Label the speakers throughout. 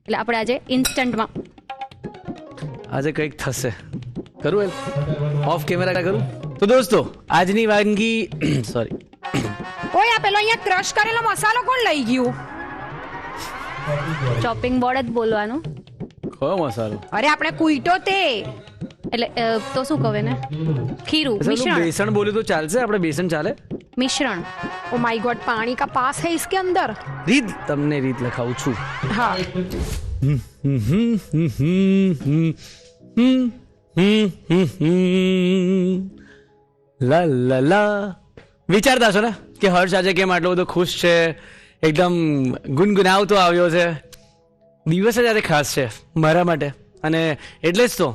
Speaker 1: એટલે આપણે આજે ઇન્સ્ટન્ટમાં
Speaker 2: આજે કંઈક થશે. કરું ઓફ કેમેરા કરું. તો દોસ્તો આજની વાનગી સોરી
Speaker 3: ઓય આ પેલો અહીંયા ક્રશ કરેલો મસાલો કોણ લઈ ગયું?
Speaker 1: ચોપિંગ બોર્ડ જ બોલવાનું.
Speaker 2: કયો મસાલો?
Speaker 3: અરે આપણે કુઈટો તે
Speaker 1: એટલે તો શું કહે ને, ખીરું મિશ્રણ.
Speaker 2: બેસન બોલ્યું તો ચાલશે? આપણે બેસન ચાલે?
Speaker 1: મિશ્રણ.
Speaker 3: ઓ માય ગોડ, પાણી કા પાસ है इसके अंदर.
Speaker 2: રીત તમને રીત લખાવું છું.
Speaker 3: हाँ
Speaker 2: લા લા લા. વિચારતા છો ને કે હર્ષ આજે કેમ આટલો બધો ખુશ છે, એકદમ ગુનગુનાવતો આવ્યો છે. દિવસ જ આજે ખાસ છે મારા માટે, અને એટલે જ તો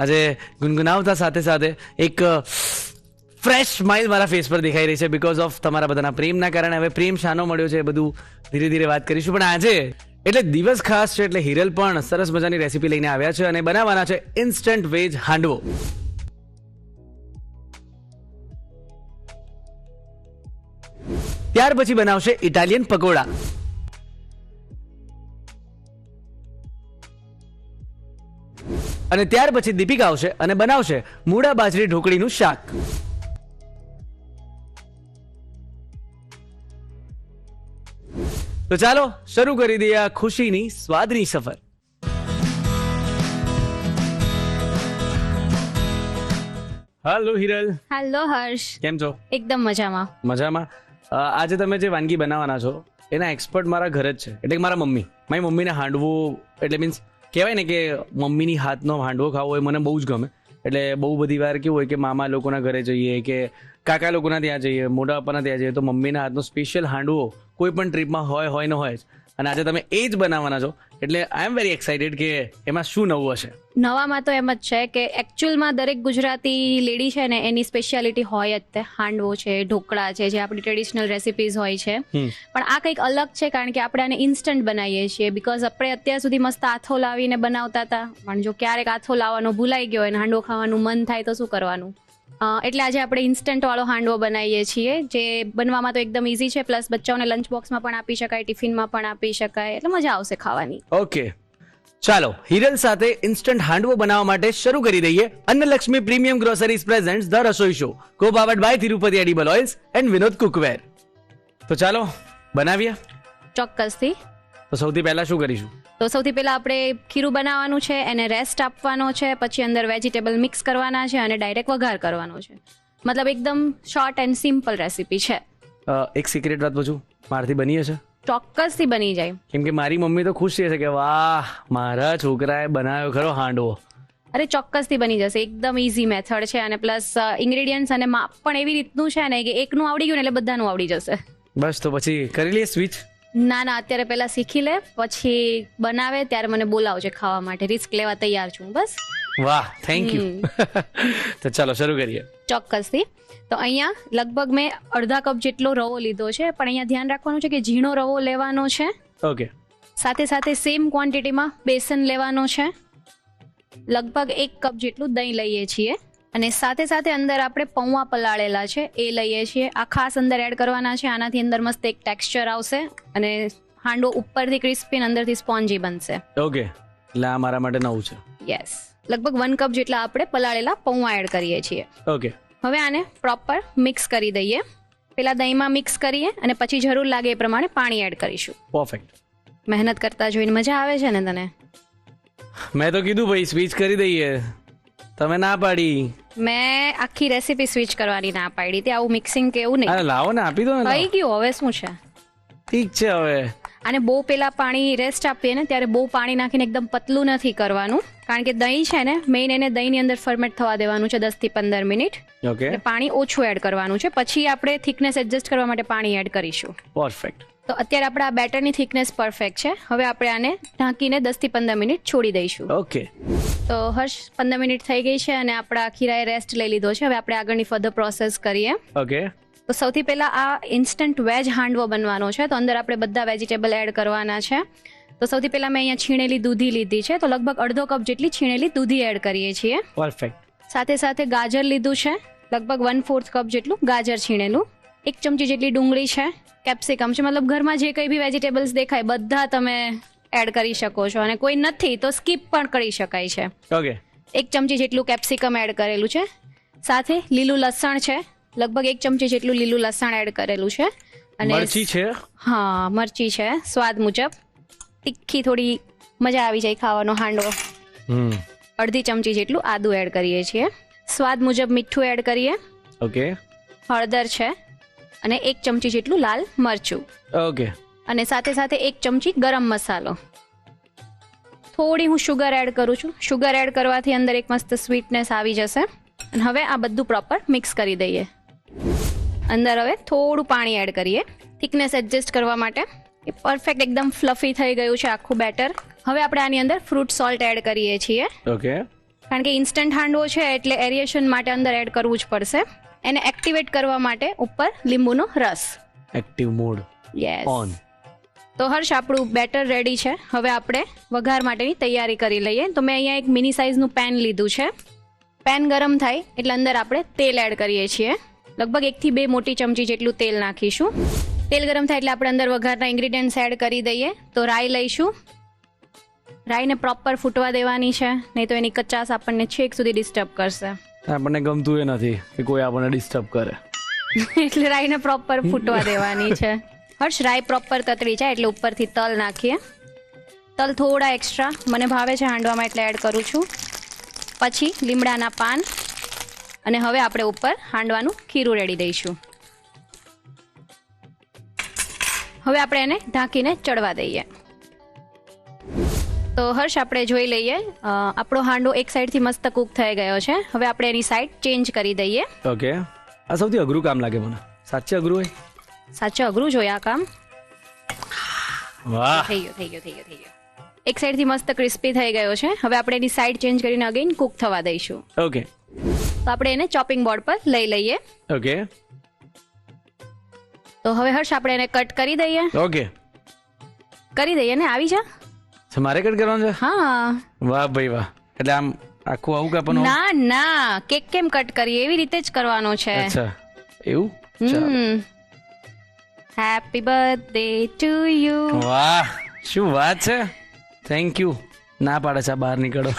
Speaker 2: આજે ગુનગુનાવતા સાથે સાથે એક ફ્રેશ સ્માઇલ મારા ફેસ પર દેખાઈ રહી છે બીકોઝ ઓફ તમારા બધાના પ્રેમના કારણે. હવે પ્રેમ શાનો મળ્યો છે એ બધું ધીરે ધીરે વાત કરીશું, પણ આજે એટલે દિવસ ખાસ છે એટલે હિરલ પણ સરસ મજાની રેસીપી લઈને આવ્યા છે અને બનાવવાના છે ઇન્સ્ટન્ટ વેજ હાંડવો. ત્યાર પછી બનાવશે ઇટાલિયન પકોડા, અને ત્યાર પછી દીપિકા આવશે અને બનાવશે મૂળા બાજરી ઢોકળીનું શાક. તો ચાલો શરૂ કરી દઈએ આ ખુશીની સ્વાદની સફર. હાલો હિરલ.
Speaker 1: હેલો હર્ષ,
Speaker 2: કેમ છો?
Speaker 1: એકદમ મજામાં.
Speaker 2: મજામાં. આજે તમે જે વાનગી બનાવવાના છો એના એક્સપર્ટ મારા ઘરે જ છે, એટલે કે મારા મમ્મી. મારી મમ્મીને હાંડવો એટલે મીન્સ કહેવાય ને કે મમ્મીની હાથનો હાંડવો ખાવો એ મને બહુ જ ગમે. એટલે બહુ બધી વાર કેવું હોય કે મામા લોકોના ઘરે જઈએ કે કાકા લોકોના ત્યાં જઈએ, મોટા પપ્પાના ત્યાં જઈએ, તો મમ્મીના હાથનો સ્પેશિયલ હાંડવો કોઈ પણ ટ્રીપમાં હોય ને હોય જ. અને આજે તમે એ જ બનાવવાના છો એટલે આઈ એમ વેરી એક્સાઇટેડ કે એમાં શું નવું હશે.
Speaker 1: નવામાં તો એમ જ છે કે એકચ્યુઅલમાં દરેક ગુજરાતી લેડી છે ને એની સ્પેશિયાલિટી હોય જ તે. હાંડવો છે, ઢોકળા છે, જે આપણી ટ્રેડિશનલ રેસિપીઝ હોય છે, પણ આ કંઈક અલગ છે કારણ કે આપણે આને ઇન્સ્ટન્ટ બનાવીએ છીએ. બીકોઝ આપણે અત્યાર સુધી મસ્ત આથો લાવીને બનાવતા હતા, પણ જો ક્યારેક આથો લાવવાનો ભૂલાઈ ગયો અને હાંડવો ખાવાનું મન થાય તો શું કરવાનું, એટલે આજે આપણે ઇન્સ્ટન્ટ વાળો હાંડવો બનાવીએ છીએ, જે બનવામાં તો એકદમ ઇઝી છે. પ્લસ બચ્ચાઓને લંચ બોક્સમાં પણ આપી શકાય, ટિફિનમાં પણ આપી શકાય, એટલે મજા આવશે ખાવાની.
Speaker 2: ઓકે ચાલો હિરલ સાથે ઇન્સ્ટન્ટ હાંડવો બનાવવા માટે શરૂ કરી દઈએ. Annalakshmi premium groceries presents the Rasoi show, co-powered by Tirupati edible oils and Vinod cookware. તો ચાલો બનાવીએ.
Speaker 1: ચોક્કસથી.
Speaker 2: તો સૌથી પહેલા શું કરીશું?
Speaker 1: તો સૌથી પહેલા આપણે ખીરું બનાવવાનું છે, એને રેસ્ટ આપવાનો છે, પછી અંદર વેજીટેબલ મિક્સ કરવાના છે અને ડાયરેક્ટ વઘાર કરવાનો છે. મતલબ એકદમ શોર્ટ એન્ડ સિમ્પલ રેસીપી છે.
Speaker 2: એક સિક્રેટ વાત પૂછું, મારાથી બની હશે?
Speaker 1: ચોક્કસથી બની જાય.
Speaker 2: કેમ કે મારી મમ્મી તો ખુશ છે કે વાહ મારા છોકરાએ બનાવ્યો ખરો હાંડવો.
Speaker 1: અરે ચોક્કસથી બની જશે, એકદમ ઇઝી મેથડ છે, અને પ્લસ ઇન્ગ્રેડિયન્ટ્સ અને માપ પણ એવી રીતનું છે ને કે એકનું આવડી ગયું ને એટલે બધાનું આવડી જશે.
Speaker 2: બસ તો પછી કરી લઈએ સ્વિચ.
Speaker 1: ના અત્યારે પહેલા શીખી લે, પછી બનાવે ત્યારે મને બોલાવજે ખાવા માટે. રિસ્ક લેવા તૈયાર છું. બસ.
Speaker 2: વાહ થેન્ક યુ. તો ચાલો શરૂ કરીએ.
Speaker 1: ચોક્કસથી. તો અહીંયા લગભગ મેં અડધા કપ જેટલો રવો લીધો છે, પણ અહીંયા ધ્યાન રાખવાનું છે કે ઝીણો રવો લેવાનો છે.
Speaker 2: ઓકે.
Speaker 1: સાથે સાથે સેમ ક્વોન્ટિટીમાં બેસન લેવાનો છે. લગભગ 1 કપ જેટલું દહીં લઈએ છીએ, અને સાથે સાથે અંદર આપણે પૌવા પલાળેલા છે એ લઈએ છીએ. આ ખાસ અંદર એડ કરવાના છે, આનાથી અંદર મસ્ત એક ટેક્સચર આવશે અને હાંડવો ઉપરથી ક્રિસ્પી અને અંદરથી સ્પોન્જી બનશે.
Speaker 2: ઓકે, એટલે આ મારા માટે નવું છે.
Speaker 1: યસ. લગભગ 1 કપ જેટલા આપણે પલાળેલા પૌવા એડ કરીએ છીએ.
Speaker 2: ઓકે.
Speaker 1: હવે આને પ્રોપર મિક્સ કરી દઈએ. પેલા દહીંમાં મિક્સ કરીએ અને પછી જરૂર લાગે એ પ્રમાણે પાણી એડ કરીશું.
Speaker 2: પરફેક્ટ.
Speaker 1: મહેનત કરતા જોઈને મજા આવે છે ને તને?
Speaker 2: મેં તો કીધું ભાઈ સ્વિચ કરી દઈએ, તમે ના પાડી.
Speaker 1: મેં આખી રેસીપી સ્વિચ કરવાની ના પાડી હતી. આવું મિક્સિંગ કે એવું નહીં.
Speaker 2: અરે લાવો ને, આપી દો ને.
Speaker 1: થઈ ગયું, હવે શું છે?
Speaker 2: ઠીક છે. હવે
Speaker 1: અને બહુ પેલા પાણી રેસ્ટ આપીએ ને ત્યારે બહુ પાણી નાખીને એકદમ પતલું નથી કરવાનું, કારણ કે દહીં છે ને મેઇન એને દહીંની અંદર ફર્મેન્ટ થવા દેવાનું છે 10 થી 15 મિનિટ.
Speaker 2: ઓકે.
Speaker 1: પાણી ઓછું એડ કરવાનું છે, પછી આપણે થિકનેસ એડજસ્ટ કરવા માટે પાણી એડ કરીશું.
Speaker 2: પરફેક્ટ.
Speaker 1: તો અત્યારે આપણે આ બેટરની થિકનેસ પરફેક્ટ છે. હવે આપણે આને ઢાંકીને 10 થી 15 મિનિટ છોડી દઈશું.
Speaker 2: ઓકે.
Speaker 1: તો હર્ષ 15 મિનિટ થઈ ગઈ છે અને આપણા ખીરાએ રેસ્ટ લઈ લીધો છે. હવે આપણે આગળની ફર્ધર પ્રોસેસ કરીએ.
Speaker 2: ઓકે.
Speaker 1: તો સૌથી પહેલા આ ઇન્સ્ટન્ટ વેજ હાંડવો બનવાનો છે, તો અંદર આપણે બધા વેજીટેબલ એડ કરવાના છે. તો સૌથી પહેલા મેં અહીંયા છીણેલી દૂધી લીધી છે, તો લગભગ અડધો કપ જેટલી છીણેલી દૂધી એડ કરીએ છીએ.
Speaker 2: પરફેક્ટ.
Speaker 1: સાથે સાથે ગાજર લીધું છે, લગભગ 1/4 કપ જેટલું ગાજર છીણેલું. 1 ચમચી જેટલી ડુંગળી છે, કેપ્સિકમ છે, મતલબ ઘરમાં જે કંઈ બી વેજીટેબલ્સ દેખાય બધા તમે એડ કરી શકો છો, અને કોઈ નથી તો સ્કીપ પણ કરી શકાય છે.
Speaker 2: ઓકે.
Speaker 1: 1 ચમચી જેટલું કેપ્સિકમ એડ કરેલું છે. સાથે લીલું લસણ છે, લગભગ 1 ચમચી જેટલું લીલું લસણ એડ કરેલું છે. અને
Speaker 2: મરચી છે.
Speaker 1: હા, મરચી છે સ્વાદ મુજબ. તીખી થોડી મજા આવી જાય ખાવાનો હાંડવો. 1/2 ચમચી જેટલું આદું એડ કરીએ છીએ. સ્વાદ મુજબ મીઠું એડ કરીએ.
Speaker 2: ઓકે.
Speaker 1: હળદર છે અને 1 ચમચી જેટલું લાલ મરચું.
Speaker 2: ઓકે.
Speaker 1: અને સાથે સાથે 1 ચમચી ગરમ મસાલો. થોડી હું શુગર એડ કરું છું. શુગર એડ કરવાથી અંદર એક મસ્ત સ્વીટનેસ આવી જશે. અને હવે આ બધું પ્રોપર મિક્સ કરી દઈએ. અંદર હવે થોડું પાણી એડ કરીએ થિકનેસ એડજસ્ટ કરવા માટે. એ પરફેક્ટ એકદમ ફ્લફી થઈ ગયું છે આખું બેટર. હવે આપણે આની અંદર ફ્રૂટ સોલ્ટ એડ કરીએ છીએ.
Speaker 2: ઓકે.
Speaker 1: કારણ કે ઇન્સ્ટન્ટ હાંડવો છે એટલે એરિએશન માટે અંદર એડ કરવું જ પડશે. એને એક્ટિવેટ કરવા માટે ઉપર લીંબુનો રસ.
Speaker 2: Active mode
Speaker 1: yes.
Speaker 2: ઓન.
Speaker 1: તો હર્ષ, આપણું બેટર રેડી છે. હવે આપણે વઘાર માટેની તૈયારી કરી લઈએ. તો મેં અહીંયા એક મિની સાઇઝનું પેન લીધું છે. પેન ગરમ થાય એટલે અંદર આપણે તેલ એડ કરીએ છીએ. લગભગ 1 થી 2 મોટી ચમચી જેટલું તેલ નાખીશું. તેલ ગરમ થાય એટલે આપણે અંદર વઘારના ઇન્ગ્રીડિયન્ટ્સ એડ કરી દઈએ. તો રાઈ લઈશું. રાઈને પ્રોપર ફૂટવા દેવાની છે, નહીં તો એની કચાશ આપણને છેક સુધી ડિસ્ટર્બ કરશે.
Speaker 2: આપણને ગમતું એ નથી કે કોઈ આપણને ડિસ્ટર્બ કરે.
Speaker 1: એટલે રાઈને પ્રોપર ફૂટવા દેવાની છે. હર્ષ, રાઈ પ્રોપર તતડી જાય એટલે ઉપરથી તલ નાખીએ. તલ થોડા એક્સ્ટ્રા મને ભાવે છે હાંડવામાં એટલે એડ કરું છું. પછી લીમડાના પાન. અને હવે આપણે ઉપર હાંડવાનું ખીરું રેડી દઈશું. હવે આપણે એને ઢાંકીને ચડવા દઈએ. તો હર્ષ, આપણે જોઈ લઈએ આપણો હાંડવો એક સાઈડથી મસ્ત કૂક થઈ ગયો છે. હવે આપણે એની સાઈડ ચેન્જ કરી દઈએ.
Speaker 2: ઓકે. આ સૌથી અઘરું કામ લાગે મને. સાચે અઘરું હોય.
Speaker 1: સાચું અઘરું જોઈએ આ કામ.
Speaker 2: વાહ.
Speaker 1: થઈ ગયો. એક સાઈડથી મસ્ત ક્રિસ્પી થઈ ગયો છે. હવે આપણે એની સાઈડ ચેન્જ કરીને અગેન કૂક થવા દઈશું.
Speaker 2: ઓકે.
Speaker 1: તો આપણે એને ચોપિંગ બોર્ડ પર લઈ લઈએ.
Speaker 2: ઓકે.
Speaker 1: તો હવે હર્ષ, આપણે એને કટ કરી દઈએ.
Speaker 2: ઓકે.
Speaker 1: કરી દઈએ ને, આવી જા.
Speaker 2: મારે કટ કરવાનું છે.
Speaker 1: હા.
Speaker 2: વાહ ભાઈ વાહ. એટલે આમ આખું આવું કાપવાનું.
Speaker 1: ના, કેક કેમ કટ કરીએ એવી રીતે જ કરવાનો છે.
Speaker 2: અચ્છા એવું.
Speaker 1: Happy birthday to you.
Speaker 2: વાહ, શું વાત છે. Thank you. ના પાડે છે બહાર નીકળો.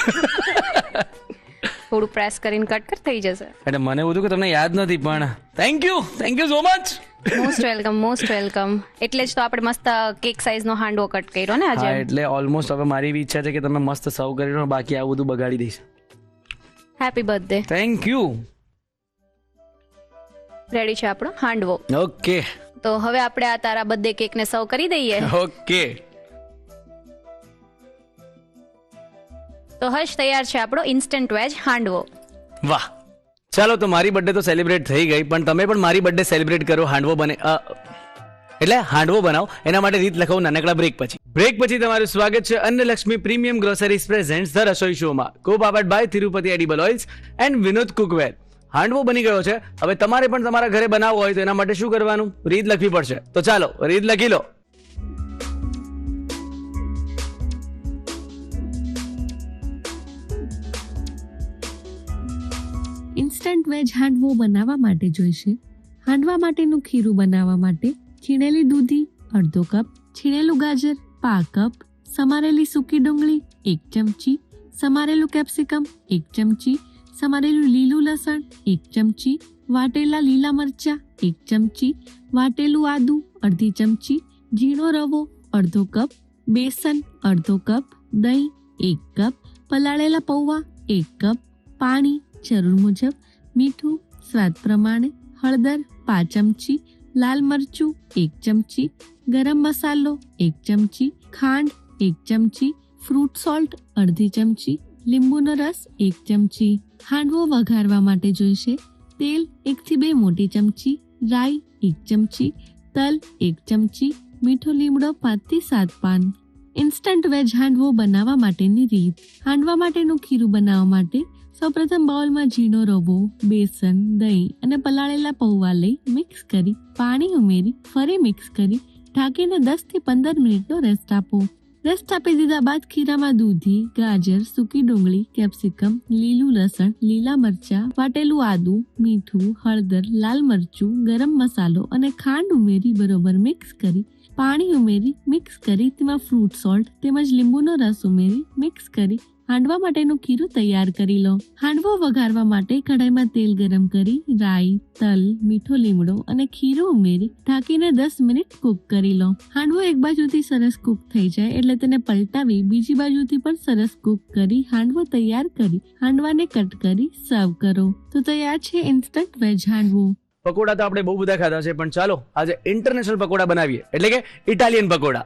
Speaker 1: થોડું પ્રેસ કરીને કટ કર થઈ જશે.
Speaker 2: એટલે મને એવું હતું કે તમને યાદ નથી, પણ thank you so much.
Speaker 1: Most welcome. એટલે જ તો આપણે મસ્ત કેક સાઈઝનો હાંડવો કટ કર્યો ને આજે.
Speaker 2: હા, એટલે ઓલમોસ્ટ હવે મારી એવી ઈચ્છા છે કે તમે મસ્ત સર્વ કરી લો, બાકી આ બધું બગાડી દઈશ.
Speaker 1: Happy birthday.
Speaker 2: Thank you.
Speaker 1: Ready છે આપણો હાંડવો.
Speaker 2: ઓકે.
Speaker 1: તો હવે આપણે આ તારા બર્થડે કેકને સર્વ કરી દઈએ.
Speaker 2: ઓકે.
Speaker 1: તો હર્ષ, તૈયાર છે આપણો ઇન્સ્ટન્ટ વેજ હાંડવો.
Speaker 2: વાહ. ચાલો, તો મારી બર્થડે તો સેલિબ્રેટ થઈ ગઈ, પણ તમે પણ મારી બર્થડે સેલિબ્રેટ કરો. હાંડવો બને એટલે હાંડવો બનાવો. એના માટે રીત લખાવું નાનકડા બ્રેક પછી. બ્રેક પછી તમારું સ્વાગત છે Annalakshmi premium groceries presents the Rasoi શોમાં. Co-powered by Tirupati edible oils and Vinod cookware. હાંડવો બની ગયો છે. હવે તમારે પણ તમારા ઘરે બનાવવો હોય તો એના માટે શું કરવાનું? રીત લખવી પડશે. તો ચાલો રીત લખી લો.
Speaker 4: ઇન્સ્ટન્ટ વેજ હાંડવો બનાવવા માટે જોઈશે હાંડવા માટેનું ખીરું બનાવવા માટે છીણેલી દૂધી અડધો કપ, છીણેલું ગાજર પા કપ, સમારેલી સૂકી ડુંગળી 1 ચમચી, સમારેલું કેપ્સિકમ 1 ચમચી, સમારેલું લીલું લસણ 1 ચમચી, વાટેલા લીલા મરચાં 1 ચમચી, વાટેલું આદુ અડધી ચમચી, ઝીણો રવો અડધો કપ, બેસન અડધો કપ, દહીં 1 કપ, પલાળેલા પૌવા 1 કપ, પાણી જરૂર મુજબ, મીઠું સ્વાદ પ્રમાણે, હળદર 5 ચમચી, લાલ મરચું 1 ચમચી, ગરમ મસાલો 1 ચમચી, ખાંડ 1 ચમચી, ફ્રૂટ સોલ્ટ અડધી ચમચી, લીંબુનો રસ 1 ચમચી. હાંડવો વઘારવા માટે જોઈશે તેલ 1 થી 2 મોટી ચમચી, રાઈ 1 ચમચી, તલ 1 ચમચી, મીઠો લીમડો 5 થી 7 પાન. ઇન્સ્ટન્ટ વેજ હાંડવો બનાવવા માટેની રીત. હાંડવા માટેનું ખીરું બનાવવા માટે સૌપ્રથમ બાઉલમાં ઝીણો રવો, બેસન, દહીં અને પલાળેલા પૌવા લઈ મિક્સ કરી પાણી ઉમેરી ફરી મિક્સ કરી ઢાંકીને 10 થી 15 મિનિટનો રેસ્ટ આપો. રેસ્ટ આપી દીધા બાદ ખીરામાં દૂધી, ગાજર, સૂકી ડુંગળી, કેપ્સિકમ, લીલું લસણ, લીલા મરચાં, વાટેલું આદુ, મીઠું, હળદર, લાલ મરચું, ગરમ મસાલો અને ખાંડ ઉમેરી બરોબર મિક્સ કરી પાણી ઉમેરી મિક્સ કરી તેમાં ફ્રૂટ સોલ્ટ તેમજ લીંબુનો રસ ઉમેરી મિક્સ કરી હાંડવા માટેનું ખીરું તૈયાર કરી લો. હાંડવો વઘારવા માટે કઢાઈમાં તેલ ગરમ કરી રાઈ, તલ, મીઠો લીમડો અને ખીરું ઉમેરી ઢાંકીને 10 મિનિટ કૂક કરી લો. હાંડવો એક બાજુથી સરસ કૂક થઈ જાય એટલે તેને પલટાવી બીજી બાજુથી પણ સરસ કૂક કરી હાંડવો તૈયાર કરી હાંડવાને કટ કરી સર્વ કરો. તો તૈયાર છે ઇન્સ્ટન્ટ વેજ હાંડવો.
Speaker 2: પકોડા તો આપણે બહુ બધા ખાધા છે, પણ ચાલો આજે ઇન્ટરનેશનલ પકોડા બનાવીએ, એટલે કે ઇટાલિયન પકોડા.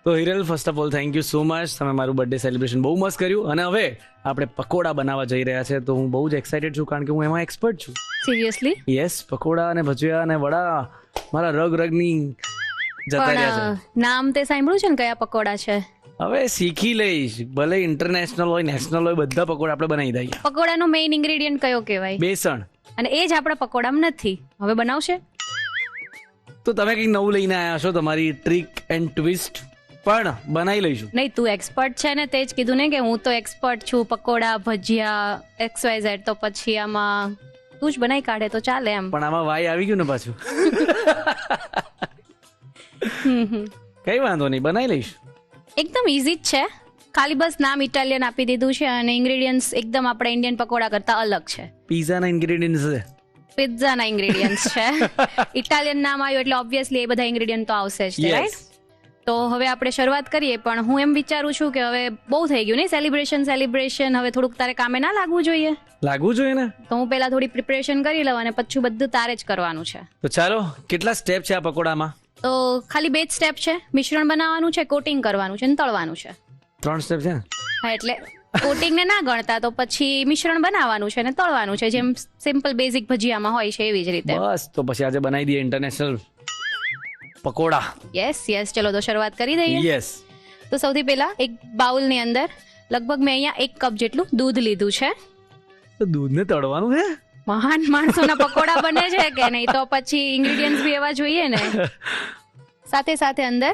Speaker 2: તો Hiral, first of all thank you so much. તમે મારું બર્થડે સેલિબ્રેશન બહુ મસ્ત કર્યું અને હવે આપણે પકોડા બનાવવા જઈ રહ્યા છે, તો હું બહુ જ એક્સાઇટેડ છું કારણ કે હું એમાં એક્સપર્ટ છું.
Speaker 1: સિરિયસલી?
Speaker 2: યસ, પકોડા અને ભજીયા અને વડા મારા રગની જતા રહ્યા છે.
Speaker 1: પણ નામ તે સાંભળ્યું છે ને કયા પકોડા છે?
Speaker 2: હવે શીખી લઈશ, ભલે ઇન્ટરનેશનલ હોય નેશનલ હોય, બધા પકોડા આપણે બનાવી દઈએ.
Speaker 1: પકોડાનો મેઇન ઇન્ગ્રેડિયન્ટ કયો કહેવાય?
Speaker 2: બેસણ.
Speaker 1: અને એ જ આપણા પકોડામાં નથી. હવે બનાવશે?
Speaker 2: તો તમે કંઈક નવું લઈને આવ્યા છો, તમારી ટ્રીક એન્ડ ટ્વિસ્ટ, પણ બનાવી લઈશું.
Speaker 1: નહીં, તું એક્સપર્ટ છે ને, તે જ કીધું ને કે હું તો એક્સપર્ટ છું પકોડા ભજીયા XYZ, તો પછી આમાં તું જ બનાવી કાઢે તો ચાલે એમ.
Speaker 2: પણ આમાં વાય આવી ગયું ને પાછું. કઈ વાંધો નહીં, બનાવી લઈશ.
Speaker 1: એકદમ ઇઝી જ છે, ખાલી બસ નામ ઇટાલિયન આપી દીધું છે અને ઇન્ગ્રેડિયન્ટ્સ એકદમ આપણા ઇન્ડિયન પકોડા કરતા અલગ છે.
Speaker 2: પીઝાના ઇન્ગ્રેડિયન્ટ્સ છે,
Speaker 1: પિઝાના ઇન્ગ્રેડિયન્ટ્સ છે. ઇટાલિયન નામ આવ્યું એટલે ઓબ્વિયસલી એ બધા ઇન્ગ્રેડિયન્ટ તો આવશે જ, રાઈટ? તો હવે આપણે શરૂઆત કરીએ, પણ હું એમ વિચારું છું કે હવે બહુ થઈ ગયું નહીં સેલિબ્રેશન, હવે થોડુંક તારે કામે ના લાગવું જોઈએ?
Speaker 2: લાગવું જોઈએ ને.
Speaker 1: તો હું પહેલા થોડી પ્રિપરેશન કરી લઉં અને પછી બધું તારે જ કરવાનું છે.
Speaker 2: તો ચાલો, કેટલા સ્ટેપ છે આ પકોડામાં?
Speaker 1: તો ખાલી 2 જ સ્ટેપ છે. મિશ્રણ બનાવવાનું છે, કોટિંગ કરવાનું છે અને તળવાનું છે.
Speaker 2: 3 સ્ટેપ છે.
Speaker 1: હા, એટલે કોટિંગ ને ના ગણતા તો પછી મિશ્રણ બનાવવાનું છે અને તળવાનું છે, જેમ સિમ્પલ બેઝિક ભજીયામાં હોય છે એવી જ રીતે.
Speaker 2: બસ, તો પછી આજે બનાવી દઈએ ઇન્ટરનેશનલ પકોડા.
Speaker 1: યસ, ચલો તો શરૂઆત કરી દઈએ.
Speaker 2: યસ.
Speaker 1: તો સૌથી પહેલા એક બાઉલની અંદર લગભગ મેં અહીંયા 1 કપ જેટલું દૂધ લીધું છે.
Speaker 2: તો દૂધને તળવાનું છે?
Speaker 1: મહાન માણસોના પકોડા બને છે કે નહીં, તો પછી ઇન્ગ્રેડિયન્ટ્સ બી એવા જોઈએ ને. સાથે સાથે અંદર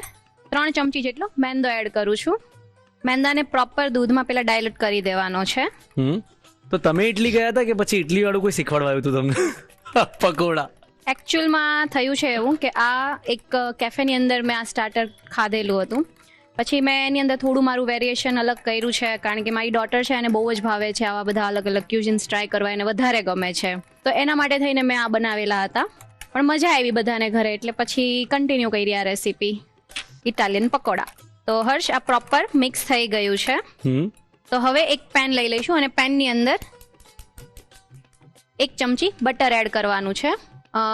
Speaker 1: 3 ચમચી જેટલો મેંદો એડ કરું છું. મેંદાને પ્રોપર દૂધમાં પહેલા ડાયલ્યુટ કરી દેવાનો છે.
Speaker 2: તો તમે ઇડલી ગયા હતા કે પછી ઇડલી વાળું કોઈ શીખવાડવા આવ્યું હતું તમને પકોડા?
Speaker 1: એકચ્યુઅલમાં થયું છે એવું કે આ એક કેફેની અંદર મેં આ સ્ટાર્ટર ખાધેલું હતું, પછી મેં એની અંદર થોડું મારું વેરિએશન અલગ કર્યું છે કારણ કે મારી ડોટર છે એને બહુ જ ભાવે છે આવા બધા અલગ અલગ ક્યુઝિન્સ ટ્રાય કરવા, એને વધારે ગમે છે, તો એના માટે થઈને મેં આ બનાવેલા હતા. પણ મજા આવી બધાને ઘરે, એટલે પછી કન્ટિન્યુ કરી આ રેસીપી ઇટાલિયન પકોડા. તો હર્ષ, આ પ્રોપર મિક્સ થઈ ગયું છે. તો હવે એક પેન લઈ લઈશું અને પેનની અંદર 1 ચમચી બટર એડ કરવાનું છે.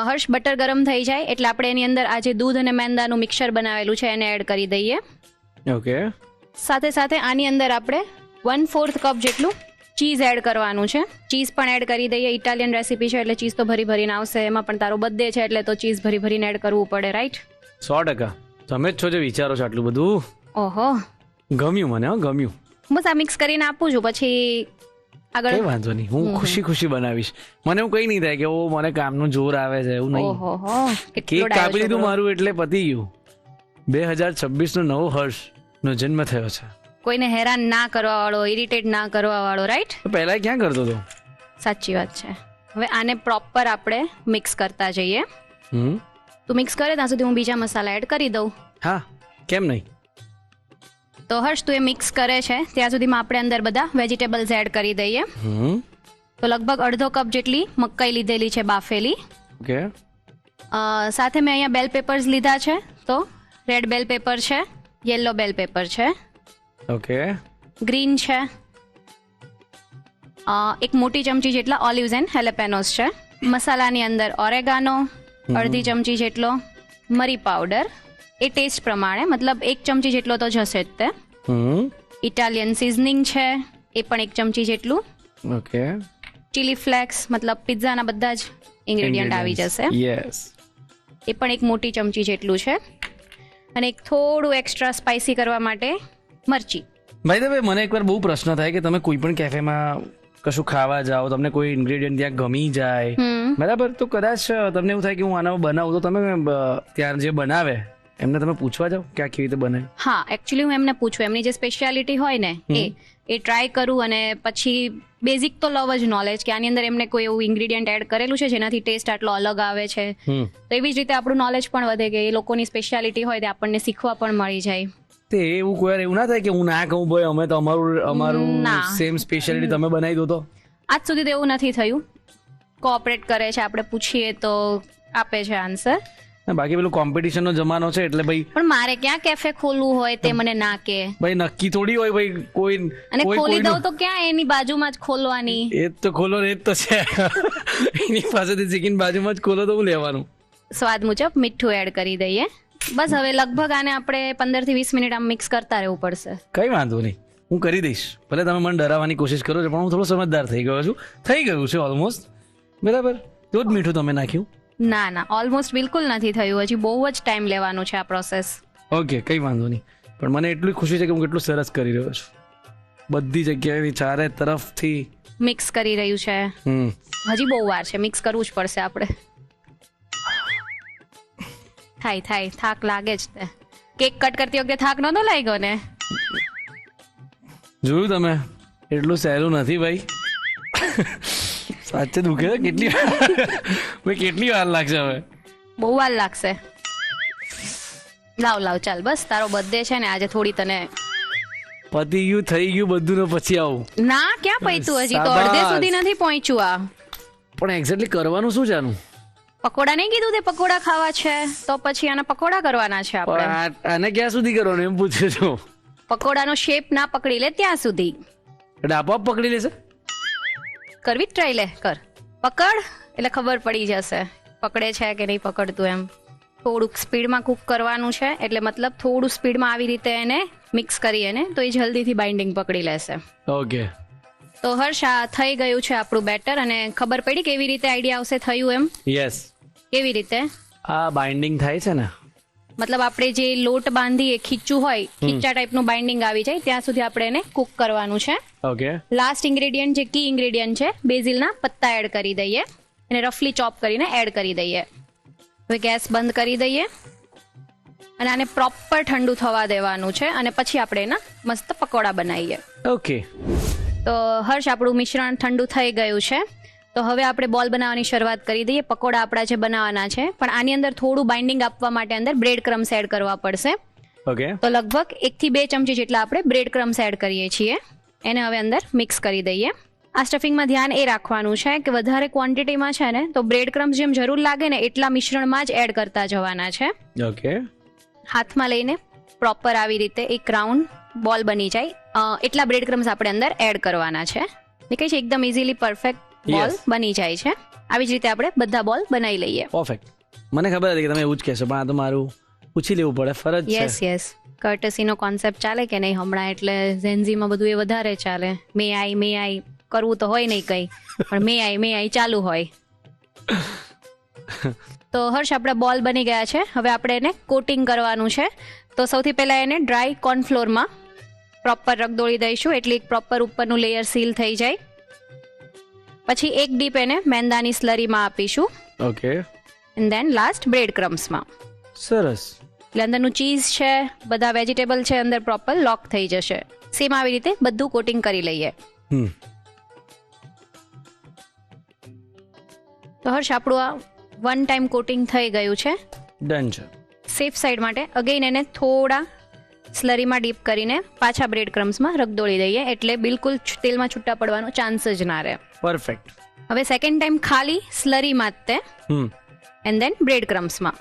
Speaker 1: હર્ષ, બટર ગરમ થઈ જાય એટલે આપણે એની અંદર આ જે દૂધ અને મેંદાનું મિક્સર બનાવેલું છે એને એડ કરી દઈએ.
Speaker 2: ઓકે.
Speaker 1: સાથે સાથે આની અંદર આપણે 1/4 કપ જેટલું ચીઝ એડ કરવાનું છે. ચીઝ પણ એડ કરી દઈએ. ઇટાલિયન રેસીપી છે એટલે ચીઝ તો ભરી ભરીને આવશે, એમાં પણ તારો બર્થડે છે એટલે તો ચીઝ ભરી ભરીને એડ કરવું પડે, રાઈટ?
Speaker 2: 100%. તમે જ છો જે વિચારો છો આટલું બધું.
Speaker 1: ઓહો,
Speaker 2: ગમ્યું મને, ગમ્યું.
Speaker 1: બસ આ મિક્સ કરીને આપું છું, પછી આગળ
Speaker 2: કઈ વાંધો નહીં, હું ખુશી બનાવીશ. મને એવું કઈ નહીં થાય કે ઓ મને કામનું જોર આવે છે, એવું નહીં.
Speaker 1: ઓહો,
Speaker 2: કેક કાપી લીધું મારું એટલે પતી ગયું. 2026 નો નવો હર્ષ નો જન્મ થયો છે.
Speaker 1: કોઈને હેરાન ના કરવા વાળો, ઇરિટેટ ના કરવા વાળો, રાઈટ?
Speaker 2: પહેલા ક્યાં કરતો હતો?
Speaker 1: સાચી વાત છે. હવે આને પ્રોપર આપણે મિક્સ કરતા જઈએ. તું મિક્સ કરે ત્યાં સુધી હું બીજા મસાલા એડ કરી દઉં.
Speaker 2: હા, કેમ નહીં.
Speaker 1: તો હર્ષ, તું એ મિક્સ કરે છે ત્યાં સુધીમાં આપણે અંદર બધા વેજીટેબલ્સ એડ કરી દઈએ. તો લગભગ 1/2 કપ જેટલી મકાઈ લીધેલી છે બાફેલી.
Speaker 2: ઓકે.
Speaker 1: સાથે મેં અહીંયા બેલ પેપર્સ લીધા છે. તો રેડ બેલ પેપર છે, યેલો બેલ પેપર છે,
Speaker 2: ઓકે,
Speaker 1: ગ્રીન છે, 1 મોટી ચમચી જેટલા ઓલિવ્સ એન્ડ હેલેપેનોસ છે. મસાલાની અંદર ઓરેગાનો 1/2 ચમચી જેટલો, મરી પાવડર એ ટેસ્ટ પ્રમાણે, મતલબ 1 ચમચી જેટલો તો જશે જ તે. ઇટાલિયન સિઝનિંગ છે એ પણ 1 ચમચી જેટલું.
Speaker 2: ઓકે.
Speaker 1: ચીલી ફ્લેક્સ, મતલબ પિઝાના બધા જ ઇન્ગ્રેડિયન્ટ આવી જશે.
Speaker 2: યસ.
Speaker 1: એ પણ 1 મોટી ચમચી જેટલું છે. અને એક થોડું એક્સ્ટ્રા સ્પાઇસી કરવા માટે મરચી.
Speaker 2: ભાઈ તમે મને એકવાર બહુ પ્રશ્ન થાય કે તમે કોઈ પણ કેફેમાં કશું ખાવા જાઓ, તમને કોઈ ઇન્ગ્રેડિયન્ટ ત્યાં ગમી જાય, બરાબર, તો કદાચ તમને એવું થાય કે હું આના બનાવું, તો તમે ત્યાં જે બનાવે એમને તમે પૂછવા જાઓ કે આ કેવી રીતે બને?
Speaker 1: હા, એકચ્યુઅલી હું એમને પૂછું, એમની જે સ્પેશિયાલિટી હોય ને એ ટ્રાય કરું અને પછી બેઝિક તો લવ જ નોલેજ કે આની અંદર એમને કોઈ એવું ઇન્ગ્રીડિયન્ટ એડ કરેલું છે જેનાથી ટેસ્ટ આટલો અલગ આવે છે. તો એવી જ રીતે આપણું નોલેજ પણ વધે કે એ લોકોની સ્પેશિયાલિટી હોય તે આપણને શીખવા પણ મળી જાય.
Speaker 2: તે એવું કોઈ વાર એવું ના થાય કે હું ના કહું ભાઈ અમે તો અમારું
Speaker 1: ના.
Speaker 2: સેમ સ્પેશિયાલિટી તમે બનાવી દો તો?
Speaker 1: આજ સુધી તો એવું નથી થયું. કોઓપરેટ કરે છે, આપણે પૂછીએ તો આપે છે આન્સર.
Speaker 2: બાકી પેલું કોમ્પિટિશન નો જમાનો છે એટલે ભાઈ
Speaker 1: પણ મારે ક્યાં કેફે ખોલવું હોય તે મને ના કે.
Speaker 2: ભાઈ નક્કી થોડી હોય ભાઈ કોઈ
Speaker 1: અને
Speaker 2: કોઈ
Speaker 1: ખોલી
Speaker 2: કોઈનું-
Speaker 1: દઉં તો ક્યાં એની બાજુમાં જ ખોલવાની.
Speaker 2: એ જ તો ખોલો ને એ જ તો છે. એની પાસેથી શીખીને બાજુમાં જ ખોલો તો હું લેવાનું.
Speaker 1: સ્વાદ મુજબ મીઠું એડ કરી દઈએ. બસ હવે લગભગ આને આપણે 15 થી 20 મિનિટ આમ મિક્સ કરતા રહેવું પડશે.
Speaker 2: કઈ વાંધો નહીં, હું કરી દઈશ. ભલે તમે મને ડરાવવાની કોશિશ કરો છો પણ હું થોડો સમજદાર થઈ ગયો છું. થઈ ગયું છે ઓલમોસ્ટ. બરાબર, તો જ મીઠું તમે નાખ્યું?
Speaker 1: ના ના, ઓલમોસ્ટ બિલકુલ નથી થયું. હજી બહુ જ ટાઈમ લેવાનું છે આ પ્રોસેસ.
Speaker 2: ઓકે, કઈ વાંધો નહીં. પણ મને એટલી ખુશી છે કે હું કેટલું સરસ કરી રહ્યો છું. બધી જગ્યાએથી ચારે તરફથી
Speaker 1: મિક્સ કરી રહ્યું છે. હજી બહુ વાર છે, મિક્સ કરવું જ પડશે આપણે. થાય થાક લાગે જ તે. કેક કટ કરતી વખતે થાક નહોતો લાગ્યો ને?
Speaker 2: જોયું તમે, એટલું સહેલું નથી ભાઈ. સાચે દુખે છે કેટલી ભાઈ, કેટલી વાર લાગશે હવે?
Speaker 1: બહુ વાર લાગશે. લાવ ચાલ, બસ તારો બર્થડે છે ને આજે, થોડી તને
Speaker 2: પતી ગયું, થઈ ગયું બધું ને પછી આવું.
Speaker 1: ના ક્યાં પૈતું, હજી તો
Speaker 2: શાબાશ.
Speaker 1: અડધે સુધી નથી પહોંચ્યું આ.
Speaker 2: પણ એક્ઝેક્ટલી કરવાનું શું છે આનું?
Speaker 1: પકોડા નહીં કીધું તે પકોડા ખાવા છે તો પછી આના પકોડા કરવાના છે આપણે.
Speaker 2: પણ આને ક્યાં સુધી કરવાનું એમ પૂછે છો?
Speaker 1: પકોડાનો શેપ ના પકડી લે ત્યાં સુધી.
Speaker 2: એટલે આપોઆપ પકડી લેશે?
Speaker 1: કરવી જ ટ્રાય લે, કર, પકડ એટલે ખબર પડી જશે પકડે છે કે નહીં પકડતું એમ. થોડુંક સ્પીડમાં કુક કરવાનું છે, એટલે મતલબ થોડું સ્પીડમાં આવી રીતે એને મિક્સ કરીએ ને તો એ જલ્દીથી બાઇન્ડિંગ પકડી લેશે.
Speaker 2: ઓકે,
Speaker 1: તો હર્ષ, આ થઈ ગયું છે આપણું બેટર. અને ખબર પડી કેવી રીતે આઈડિયા આવશે થયું એમ?
Speaker 2: યસ.
Speaker 1: કેવી રીતે?
Speaker 2: આ બાઇન્ડિંગ થાય છે ને,
Speaker 1: મતલબ આપણે જે લોટ બાંધીએ ખીચું હોય, ખીચા ટાઈપનું બાઇન્ડિંગ આવી જાય ત્યાં સુધી આપણે એને કુક કરવાનું છે.
Speaker 2: ઓકે.
Speaker 1: લાસ્ટ ઇન્ગ્રેડિયન્ટ જે કી ઇન્ગ્રેડિયન્ટ છે, બેઝિલના પત્તા એડ કરી દઈએ અને રફલી ચોપ કરીને એડ કરી દઈએ. હવે ગેસ બંધ કરી દઈએ અને આને પ્રોપર ઠંડુ થવા દેવાનું છે અને પછી આપણે એના મસ્ત પકોડા બનાવીએ.
Speaker 2: ઓકે.
Speaker 1: તો હર્ષ, આપણું મિશ્રણ ઠંડુ થઈ ગયું છે. તો હવે આપણે બોલ બનાવવાની શરૂઆત કરી દઈએ. પકોડા આપણા જે બનાવવાના છે, પણ આની અંદર થોડું બાઇન્ડિંગ આપવા માટે અંદર બ્રેડ ક્રમ્સ એડ કરવા પડશે.
Speaker 2: ઓકે.
Speaker 1: તો લગભગ 1 થી 2 ચમચી જેટલા આપણે બ્રેડ ક્રમ્સ એડ કરીએ છીએ. એને હવે અંદર મિક્સ કરી દઈએ. આ સ્ટફિંગમાં ધ્યાન એ રાખવાનું છે કે વધારે ક્વોન્ટિટીમાં છે ને તો બ્રેડ ક્રમ્સ જેમ જરૂર લાગે ને એટલા મિશ્રણમાં જ એડ કરતા જવાના છે.
Speaker 2: ઓકે.
Speaker 1: હાથમાં લઈને પ્રોપર આવી રીતે એક રાઉન્ડ બોલ બની જાય એટલા બ્રેડ ક્રમ્સ આપણે અંદર એડ કરવાના છે. દેખાય છે એકદમ ઇઝીલી પરફેક્ટ બોલ
Speaker 2: Yes.
Speaker 1: બની જાય છે. આવી જ રીતે આપણે બધા બોલ બનાવી લઈએ.
Speaker 2: પરફેક્ટ. મને ખબર હતી કે તમે એવું જ કહેશો, પણ આ તો મારું પૂછી લેવું પડે, ફરજ છે.
Speaker 1: યસ કર્ટસીનો કોન્સેપ્ટ ચાલે કે નહીં હમણાં, એટલે ઝેન્ઝીમાં બધું એ વધારે ચાલે. મે આઈ કરવું તો હોય નહીં કંઈ, પણ મે આઈ ચાલુ હોય. તો હર્ષ, આપણા બોલ બની ગયા છે. હવે આપણે એને કોટિંગ કરવાનું છે. તો સૌથી પહેલા એને ડ્રાય કોર્નફ્લોરમાં પ્રોપર રગદોળી દઈશું એટલે એક પ્રોપર ઉપરનું લેયર સીલ થઈ જાય. પછી એક ડીપ એને મેંદાની સ્લરીમાં આપીશું.
Speaker 2: Okay.
Speaker 1: And then last bread ક્રમ્સમાં.
Speaker 2: સરસ.
Speaker 1: એટલે અંદરનું ચીઝ છે, બધા વેજીટેબલ છે અંદર પ્રોપર લોક થઈ જશે. સેમ આવી રીતે બધું કોટિંગ કરી લઈએ. તો હર્ષ, આપણું આ 1 ટાઈમ કોટિંગ થઈ ગયું છે.
Speaker 2: ડન છે.
Speaker 1: સેફ સાઈડ માટે અગેન એને થોડા સ્લરીમાં ડીપ કરીને પાછા બ્રેડ ક્રમ્સમાં રગદોળી દઈએ એટલે બિલકુલ તેલમાં છૂટા પડવાનો ચાન્સ જ ના રહે.
Speaker 2: પરફેક્ટ.
Speaker 1: હવે સેકન્ડ ટાઈમ ખાલી સ્લરીમાં જ તે એન્ડ ધેન બ્રેડ ક્રમ્સમાં.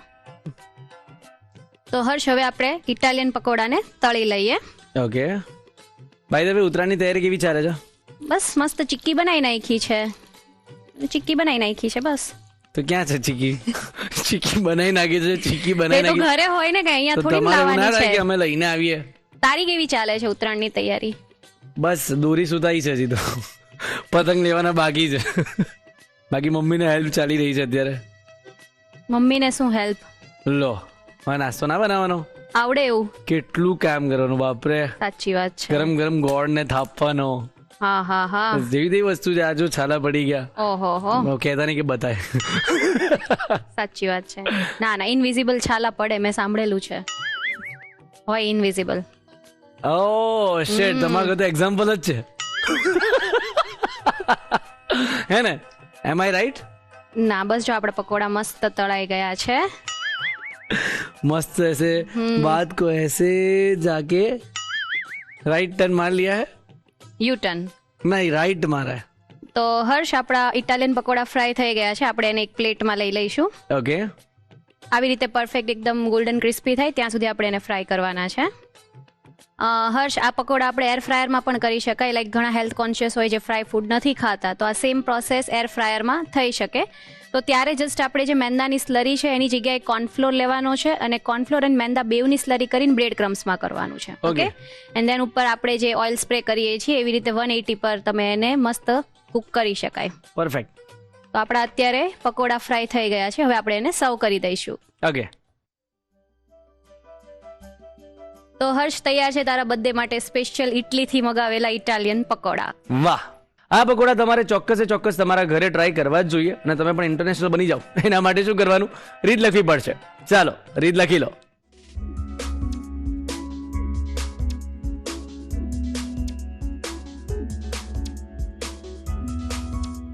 Speaker 1: તો હર્ષ, હવે આપણે ઇટાલિયન પકોડાને તળી લઈએ.
Speaker 2: ઓકે. ભાઈ તમે ઉત્તરાયણની તૈયારી કેવી ચાલે છે?
Speaker 1: બસ મસ્ત ચીક્કી બનાવી નાખી છે બસ.
Speaker 2: તો ક્યાં છે ચીકી? ચીકી બનાવી નાખી છે, ચીકી
Speaker 1: એ
Speaker 2: બનાવી
Speaker 1: તો
Speaker 2: નાખી.
Speaker 1: ઘરે હોય ને કે અહીંયા
Speaker 2: તો
Speaker 1: થોડી
Speaker 2: તમારે એવું ના થાય
Speaker 1: લાવવાની
Speaker 2: કે
Speaker 1: છે.
Speaker 2: અમે લઈને આવીએ?
Speaker 1: તારી કેવી ચાલે છે ઉત્તરાયણની તૈયારી?
Speaker 2: બસ દોરી સુતાઈ છે હજી તો, પતંગ લેવાના બાકી છે. બાકી મમ્મીને હેલ્પ ચાલી રહી છે અત્યારે.
Speaker 1: મમ્મીને શું હેલ્પ?
Speaker 2: લો, હવે નાસ્તો ના બનાવવાનો?
Speaker 1: આવડે એવું?
Speaker 2: કેટલું કામ કરવાનું બાપરે.
Speaker 1: સાચી વાત છે.
Speaker 2: ગરમ ગરમ ગોળ ને થાપવાનો,
Speaker 1: હા
Speaker 2: જેવી તેવી વસ્તુ છે. આ જો છાલા પડી ગયા,
Speaker 1: ઓહો
Speaker 2: કહેતા નહીં કે બતાય.
Speaker 1: સાચી વાત છે. ના ઇનવિઝિબલ છાલા પડે, મેં સાંભળેલું છે. હોય ઇનવિઝિબલ.
Speaker 2: ઓ શેટ, તમારું તો એક્ઝામ્પલ જ છે. હે ને? એમ આઈ રાઈટ?
Speaker 1: ના, બસ જો આપણે પકોડા મસ્ત તળાઈ ગયા છે.
Speaker 2: मस्त ऐसे बात को ऐसे जाके राइट टर्न मार लिया है.
Speaker 1: U turn.
Speaker 2: नहीं, राइट मारा है.
Speaker 1: તો હર્ષ, આપણા ઇટાલિયન પકોડા ફ્રાય થઈ ગયા છે. આપણે એને એક પ્લેટમાં લઈ લઈશું.
Speaker 2: ओके.
Speaker 1: આવી રીતે પરફેક્ટ એકદમ ગોલ્ડન ક્રિસ્પી થાય ત્યાં સુધી આપણે એને ફ્રાય કરવાના છે. હર્ષ, આ પકોડા આપણે એર ફ્રાયરમાં પણ કરી શકાય. લાઈક ઘણા હેલ્થ કોન્શિયસ હોય જે ફ્રાય ફૂડ નથી ખાતા, તો આ સેમ પ્રોસેસ એર ફ્રાયરમાં થઈ શકે. તો ત્યારે જસ્ટ આપણે જે મેંદાની સ્લરી છે એની જગ્યાએ કોર્નફ્લોર લેવાનો છે અને કોર્નફ્લોર અને મેંદા બેવની સ્લરી કરીને બ્રેડ ક્રમ્સમાં કરવાનું છે. ઓકે. એન્ડ દેન ઉપર આપણે જે ઓઇલ સ્પ્રે કરીએ છીએ એવી રીતે 180 પર તમે એને મસ્ત કુક કરી શકાય.
Speaker 2: પરફેક્ટ.
Speaker 1: તો આપણા અત્યારે પકોડા ફ્રાય થઈ ગયા છે. હવે આપણે એને સર્વ કરી દઈશું.
Speaker 2: ઓકે.
Speaker 1: તો હર્ષ, તૈયાર છે તારા બર્થડે માટે સ્પેશિયલ ઇટલીથી મગાવેલા ઇટાલિયન પકોડા.
Speaker 2: વાહ, આ પકોડા તમારે ચોક્કસે ચોક્કસ તમારા ઘરે ટ્રાય કરવા જ જોઈએ અને તમે પણ ઇન્ટરનેશનલ બની જાઓ. એના માટે શું કરવાનું? રીત લખવી પડશે. ચાલો, રીત લખી લો.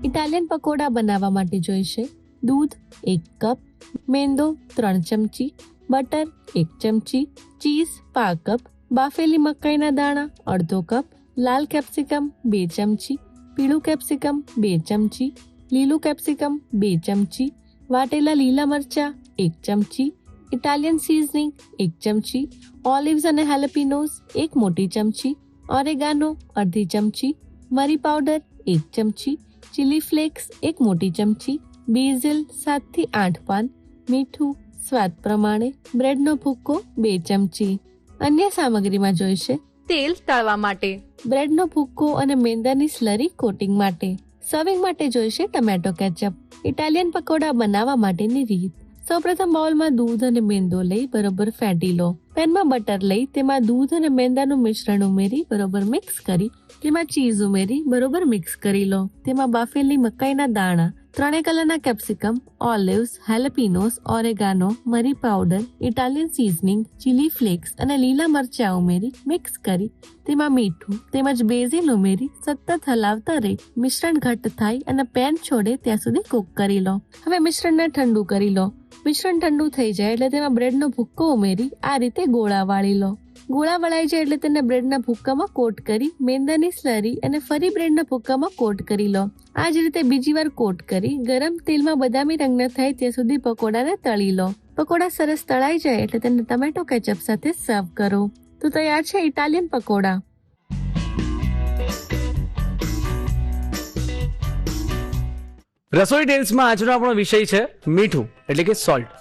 Speaker 4: ઇટાલિયન પકોડા બનાવવા માટે જોઈશે દૂધ 1 કપ, મેંદો 3 ચમચી, બટર 1 ચમચી, ચીઝ 5 કપ, બાફેલી મકાઈના દાણા અડધો કપ, લાલ કેપ્સિકમ 2 ચમચી, પીળું કેપ્સિકમ 2 ચમચી, લીલું કેપ્સિકમ 2 ચમચી, વાટેલા લીલા મરચા 1 ચમચી, ઇટાલિયન સિઝનિંગ 1 ચમચી, ઓલિવ્સ અને હેલેપિનોસ 1 મોટી ચમચી, ઓરેગાનો અડધી ચમચી, મરી પાવડર 1 ચમચી, ચીલી ફ્લેક્સ 1 મોટી ચમચી, બેઝિલ 7 થી 8 પાન, મીઠું સ્વાદ પ્રમાણે, બ્રેડનો ભૂક્કો 2 ચમચી. અન્ય સામગ્રીમાં જોઈશે
Speaker 3: તેલ તળવા માટે,
Speaker 4: બ્રેડનો ભૂક્કો અને મેંદાની સ્લરી કોટિંગ માટે. સર્વિંગ માટે જોઈશે ટમેટો કેચઅપ. ઇટાલિયન પકોડા બનાવવા માટેની રીત: સૌપ્રથમ બાઉલમાં દૂધ અને મેંદો લઈ બરોબર ફેંટી લો. પેનમાં બટર લઈ તેમાં દૂધ અને મેંદાનું મિશ્રણ ઉમેરી બરોબર મિક્સ કરી તેમાં ચીઝ ઉમેરી બરોબર મિક્સ કરી લો. તેમાં બાફેલી મકાઈના દાણા, 3 કલરના કેપ્સિકમ, ઓલિવ્સ, હેલેપિનોસ, ઓરેગાનો, મરી powder, Italian seasoning, chilli flakes અને લીલા મરચા ઉમેરી મિક્સ કરી તેમાં મીઠું તેમજ બેઝિલ ઉમેરી સતત હલાવતા રહી મિશ્રણ ઘટ્ટ થાય અને પેન છોડે ત્યાં સુધી કુક કરી લો. હવે મિશ્રણને ઠંડુ કરી લો. મિશ્રણ ઠંડુ થઈ જાય એટલે તેમાં બ્રેડનો ભૂક્કો ઉમેરી આ રીતે ગોળા વાળી લો. ગોળા વળાઈ જાય એટલે તેને બ્રેડના ભૂક્કામાં કોટ કરી મેંદાની સ્લરી અને ફરી બ્રેડના ભૂક્કામાં કોટ કરી લો. આ જ રીતે બીજી વાર કોટ કરી ગરમ તેલમાં બદામી રંગના થાય ત્યાં સુધી પકોડાને તળી લો. પકોડા સરસ તળાઈ જાય એટલે તેને ટમેટો કેચઅપ સાથે સર્વ કરો. તો તૈયાર છે ઇટાલિયન પકોડા.
Speaker 2: રસોઈ ટેલ્સમાં આજનો આપણો વિષય છે મીઠું, એટલે કે સોલ્ટ.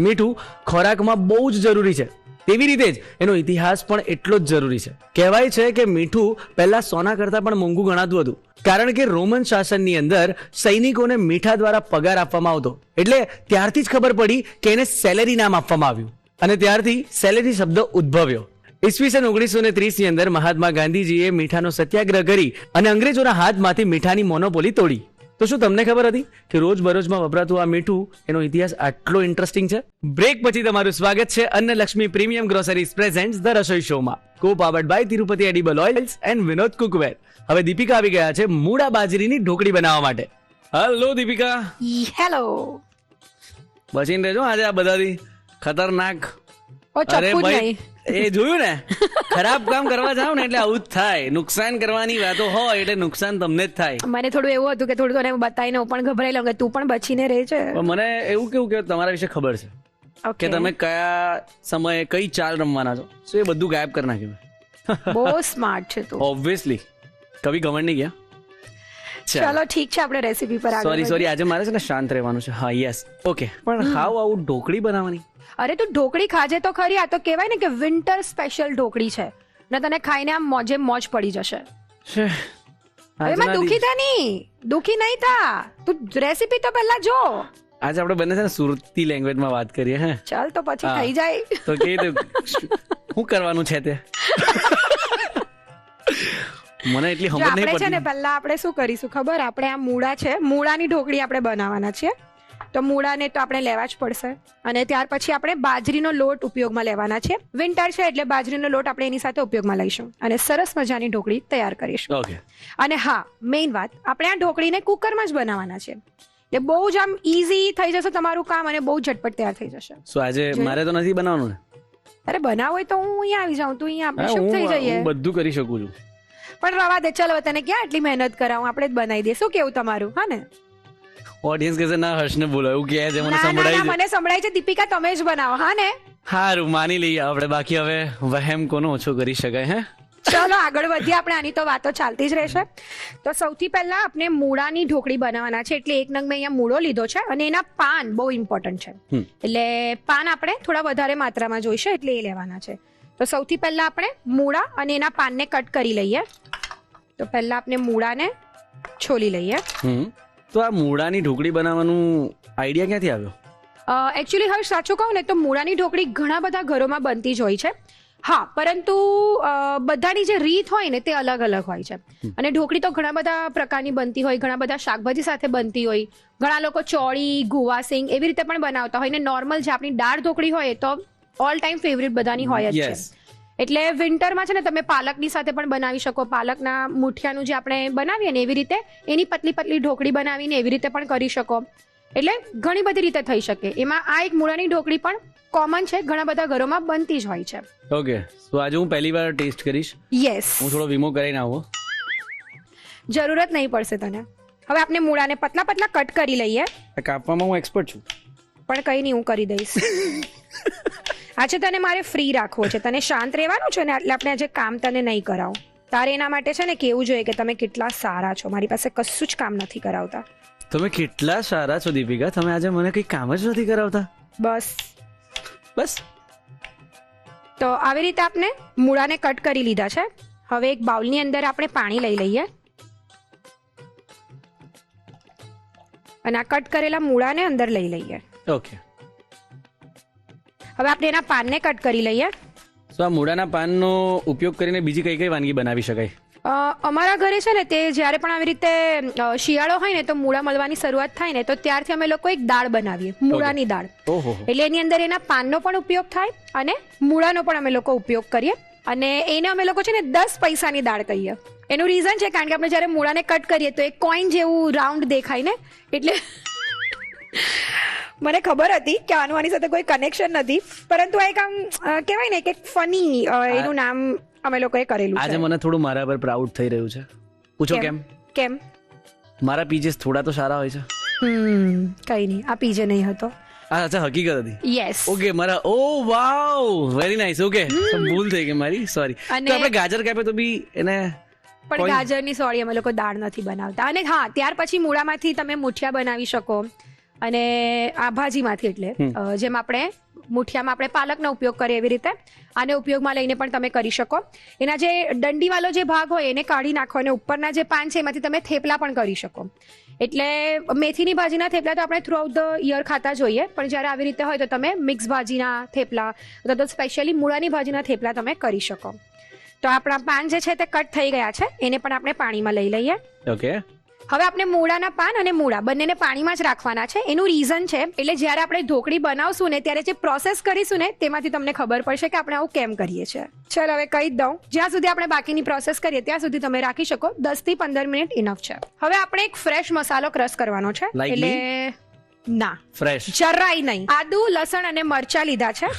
Speaker 2: મીઠું ખોરાકમાં બહુ જ જરૂરી છે. તેવી રીતે જ એનો ઇતિહાસ પણ એટલો જ જરૂરી છે. કહેવાય છે કે મીઠું પહેલા સોના કરતાં પણ મોંઘું ગણાતું હતું, કારણ કે રોમન શાસનની અંદર સૈનિકોને મીઠા દ્વારા પગાર આપવામાં આવતો. એટલે ત્યારથી જ ખબર પડી કે એને સેલેરી નામ આપવામાં આવ્યું અને ત્યારથી સેલેરી શબ્દ ઉદ્ભવ્યો. ઈસવીસન 1930 ની અંદર મહાત્મા ગાંધીજીએ મીઠાનો સત્યાગ્રહ કરી અને અંગ્રેજોના હાથમાંથી મીઠાની મોનોપોલી તોડી. તો શું તમને ખબર હતી કે રોજબરોજમાં વપરાતું આ મીઠું એનો ઇતિહાસ આટલો ઇન્ટરેસ્ટિંગ છે? બ્રેક પછી તમારું સ્વાગત છે Annalakshmi premium groceries presents the Rasoi શોમાં, co-powered by Tirupati edible oils and Vinod cookware. હવે દીપિકા આવી ગયા છે મૂળા બાજરીની ઢોકળી બનાવવા માટે. હેલો દીપિકા.
Speaker 3: હેલો.
Speaker 2: બચીને રહેજો આજે આ બધાથી ખતરનાક.
Speaker 3: ઓ ચપ્પુ જ નહીં.
Speaker 2: એ જોયું ને, ખરાબ કામ કરવા જાવ ને એટલે આવું જ થાય. નુકસાન કરવાની વાતો હોય એટલે નુકસાન તમને જ થાય.
Speaker 3: મને થોડું એવું હતું કે થોડું તને બતાવીને હું પણ ગભરાઈ લઉં કે તું પણ બચીને રહે છે.
Speaker 2: પણ મને એવું કેવું કે તમારા વિશે ખબર છે કે તમે કયા સમયે કઈ ચાલ રમવાના છો, તો એ બધું ગાયબ કરી નાખ્યું.
Speaker 3: બહુ સ્માર્ટ છે તું.
Speaker 2: ઓબ્વિયસલી કવિ ગવર્ન નહીં ગયા.
Speaker 3: ચલો ઠીક છે, આપણે રેસીપી પર આગળ
Speaker 2: સોરી આજે મારે છે ને શાંત રહેવાનું છે. હા યસ ઓકે. પણ હાવ આવું ઢોકળી બનાવવાની?
Speaker 3: અરે તું ઢોકળી ખાજે તો ખરી. આ તો કહેવાય ને કે વિન્ટર સ્પેશિયલ ઢોકળી છે ને તને ખાઈને આમ મોજે મોજ પડી જશે. એમાં દુખી થા નહીં, દુખી નહીં થા. તું રેસીપી તો પહેલા જો.
Speaker 2: આજે આપણે બંને છે ને સુરતી લેંગ્વેજમાં વાત કરીએ. હે
Speaker 3: ચાલ તો પછી થઈ જાય.
Speaker 2: તો કે શું કરવાનું છે તે મને એટલી ખબર નહીં
Speaker 3: આપણે છે ને
Speaker 2: પડતી.
Speaker 3: પહેલા આપણે શું કરીશું ખબર? આપણે આ મૂળા છે, મૂળાની ઢોકળી આપણે બનાવવાના છીએ. તો મૂળાને તો આપણે લેવા જ પડશે. અને ત્યાર પછી આપણે બાજરીનો લોટ ઉપયોગમાં લેવાના છે. વિન્ટર છે એટલે બાજરીનો લોટ આપણે એની સાથે ઉપયોગમાં લઈશું અને સરસ મજાની ઢોકળી તૈયાર કરીશું.
Speaker 2: ઓકે.
Speaker 3: અને હા, મેઇન વાત, આપણે આ ઢોકળીને કુકરમાં જ બનાવવાના છે. એટલે બહુ જ આમ ઇઝી થઈ જશે તમારું કામ અને બહુ ઝટપટ તૈયાર થઈ જશે.
Speaker 2: સો આજે મારે તો નથી બનાવવાનું ને?
Speaker 3: અરે બનાવો હોય તો હું અહીંયા આવી જાઉં, તું અહીંયા આપણે શિફ્ટ થઈ જઈએ.
Speaker 2: હું બધું કરી શકું છું.
Speaker 3: પણ રવા દે, ચલો તને ક્યાં એટલી મહેનત કરાવું, આપણે જ બનાવી દે. શું કેવું તમારું? હા ને?
Speaker 2: ઓડિયન્સ કહેશે ના હર્ષને બોલો, એવું કહે છે, મને
Speaker 3: ના, ના,
Speaker 2: સંભળાય
Speaker 3: ના,
Speaker 2: છે.
Speaker 3: મને સંભળાય છે. દીપિકા તમે જ બનાવો. હા ને?
Speaker 2: સારું, માની લઈએ આપણે. બાકી હવે વહેમ કોનો ઓછો કરી શકાય? હે,
Speaker 3: ચલો આગળ વધીએ આપણે. આની તો વાતો ચાલતી જ રહેશે. તો સૌથી પહેલા આપણે મૂળાની ઢોકળી બનાવવાના છે. એટલે એક નંગ મેં અહીંયા મૂળો લીધો છે અને એના પાન બહુ ઇમ્પોર્ટન્ટ છે. એટલે પાન આપણે થોડા વધારે માત્રામાં જોઈશે એટલે એ લેવાના છે. તો સૌથી પહેલા આપણે મૂળા અને એના પાનને કટ કરી લઈએ. તો પહેલા આપણે મૂળાને છોલી લઈએ.
Speaker 2: તો આ મૂળાની ઢોકળી બનાવવાનું આઈડિયા ક્યાંથી આવ્યો?
Speaker 3: એકચ્યુઅલી હવે સાચું કહું ને તો મૂળાની ઢોકળી ઘણા બધા ઘરોમાં બનતી જ હોય છે. હા, પરંતુ બધાની જે રીત હોય ને તે અલગ અલગ હોય છે. અને ઢોકળી તો ઘણા બધા પ્રકારની બનતી હોય, ઘણા બધા શાકભાજી સાથે બનતી હોય. ઘણા લોકો ચોળી, ગુવા સિંગ એવી રીતે પણ બનાવતા હોય. ને નોર્મલ જે આપણી દાળ ઢોકળી હોય એ તો ઓલ ટાઈમ ફેવરિટ બધાની હોય જ છે. એટલે વિન્ટરમાં છે ને તમે પાલકની સાથે પણ બનાવી શકો. પાલકના મુઠિયાનું જે આપણે બનાવીએ ને એવી રીતે એની પતલી પતલી ઢોકળી બનાવીને એવી રીતે પણ કરી શકો. એટલે ઘણી બધી રીતે થઈ શકે. એમાં આ એક મૂળાની ઢોકળી પણ કોમન છે, ઘણા બધા ઘરોમાં બનતી જ હોય છે.
Speaker 2: ઓકે, તો આજે હું પહેલી વાર ટેસ્ટ કરીશ.
Speaker 3: યસ,
Speaker 2: હું થોડો વીમો કરીને આવું.
Speaker 3: જરૂરત નહીં પડશે તને. હવે આપણે મૂળાને પતલા પતલા કટ કરી લઈએ.
Speaker 2: કાપવામાં હું એક્સપર્ટ છું.
Speaker 3: પણ કંઈ નહીં, હું કરી દઈશ. આજે તને મારે ફ્રી રાખવો છે, તને શાંત રહેવાનું છે ને, એટલે આપણે આજે કામ તને નહીં કરાવું. તારે એના માટે છે ને કેવું જોઈએ કે તમે કેટલા સારા છો. મારી પાસે કશું જ કામ નથી કરાવતા.
Speaker 2: તમે કેટલા સારા છો દીપિકા, તમે આજે મને કંઈ કામ જ નથી કરાવતા.
Speaker 3: બસ. તો આવી રીતે આપણે મૂળાને કટ કરી લીધા છે. હવે એક બાઉલની અંદર આપણે પાણી લઈ લઈએ અને આ કટ કરેલા મૂળાને અંદર લઈ લઈએ.
Speaker 2: ઓકે.
Speaker 3: હવે આપણે એના પાનને કટ કરી લઈએ.
Speaker 2: તો આ મૂળાના પાનનો ઉપયોગ કરીને બીજી કઈ કઈ વાનગી બનાવી શકાય?
Speaker 3: અમારા ઘરે છે ને તે જ્યારે પણ આવી રીતે શિયાળો હોય ને તો મૂળા મળવાની શરૂઆત થાય ને તો ત્યારથી અમે લોકો એક દાળ બનાવીએ, મૂળાની દાળ. એટલે એની અંદર એના પાનનો પણ ઉપયોગ થાય અને મૂળાનો પણ અમે લોકો ઉપયોગ કરીએ. અને એને અમે લોકો છે ને 10 પૈસાની દાળ કહીએ. એનું રીઝન છે કારણ કે આપણે જ્યારે મૂળાને કટ કરીએ તો એક કોઈન જેવું રાઉન્ડ દેખાય ને, એટલે મને ખબર હતી કે આનું આની સાથે કોઈ કનેક્શન નથી, પરંતુ આ એક આમ કહેવાય ને કે ફની એનું નામ અમે લોકોએ કરેલું છે.
Speaker 2: આજે મને થોડું મારા પર પ્રાઉડ થઈ રહ્યું છે. પૂછો કેમ?
Speaker 3: કેમ?
Speaker 2: મારા પીજે થોડા તો સારા હોય છે.
Speaker 3: કઈ નહીં, આ પીજે નહીં હતો.
Speaker 2: અચ્છા, હકીકત હતી.
Speaker 3: યસ.
Speaker 2: ઓકે, મારા ઓ વાવ, વેરી નાઇસ. ઓકે, ભૂલ થઈ ગઈ મારી, સોરી. તો આપણે ગાજર કાપે તો બી એને
Speaker 3: પણ ગાજરની સોરી અમે લોકો દાળ નથી બનાવતા. અને હા, ત્યાર પછી મૂળામાંથી તમે મુઠિયા બનાવી શકો. અને આ ભાજીમાંથી એટલે જેમ આપણે મુઠિયામાં આપણે પાલકનો ઉપયોગ કરીએ એવી રીતે આને ઉપયોગમાં લઈને પણ તમે કરી શકો. એના જે ડંડીવાળો જે ભાગ હોય એને કાઢી નાખો અને ઉપરના જે પાન છે એમાંથી તમે થેપલા પણ કરી શકો. એટલે મેથીની ભાજીના થેપલા તો આપણે થ્રુ આઉટ ધ યર ખાતા જોઈએ, પણ જ્યારે આવી રીતે હોય તો તમે મિક્સ ભાજીના થેપલા અથવા તો સ્પેશિયલી મૂળાની ભાજીના થેપલા તમે કરી શકો. તો આપણા પાન જે છે તે કટ થઈ ગયા છે, એને પણ આપણે પાણીમાં લઈ લઈએ.
Speaker 2: ઓકે.
Speaker 3: હવે આપણે મૂળાના પાન અને મૂળા બંનેને પાણીમાં જ રાખવાના છે. એનું રીઝન છે એટલે જ્યારે આપણે ઢોકળી બનાવશું ને ત્યારે જે પ્રોસેસ કરીશું ને તેમાંથી તમને ખબર પડશે કે આપણે આવું કેમ કરીએ છીએ. ચાલો હવે કહી દઉં, જ્યાં સુધી આપણે બાકીની પ્રોસેસ કરીએ ત્યાં સુધી તમે રાખી શકો. 10 થી 15 મિનિટ ઇનફ છે. હવે આપણે એક ફ્રેશ મસાલો ક્રશ કરવાનો છે. એટલે ના, ફ્રેશ જરાય નહીં. આદુ, લસણ અને મરચા લીધા છે.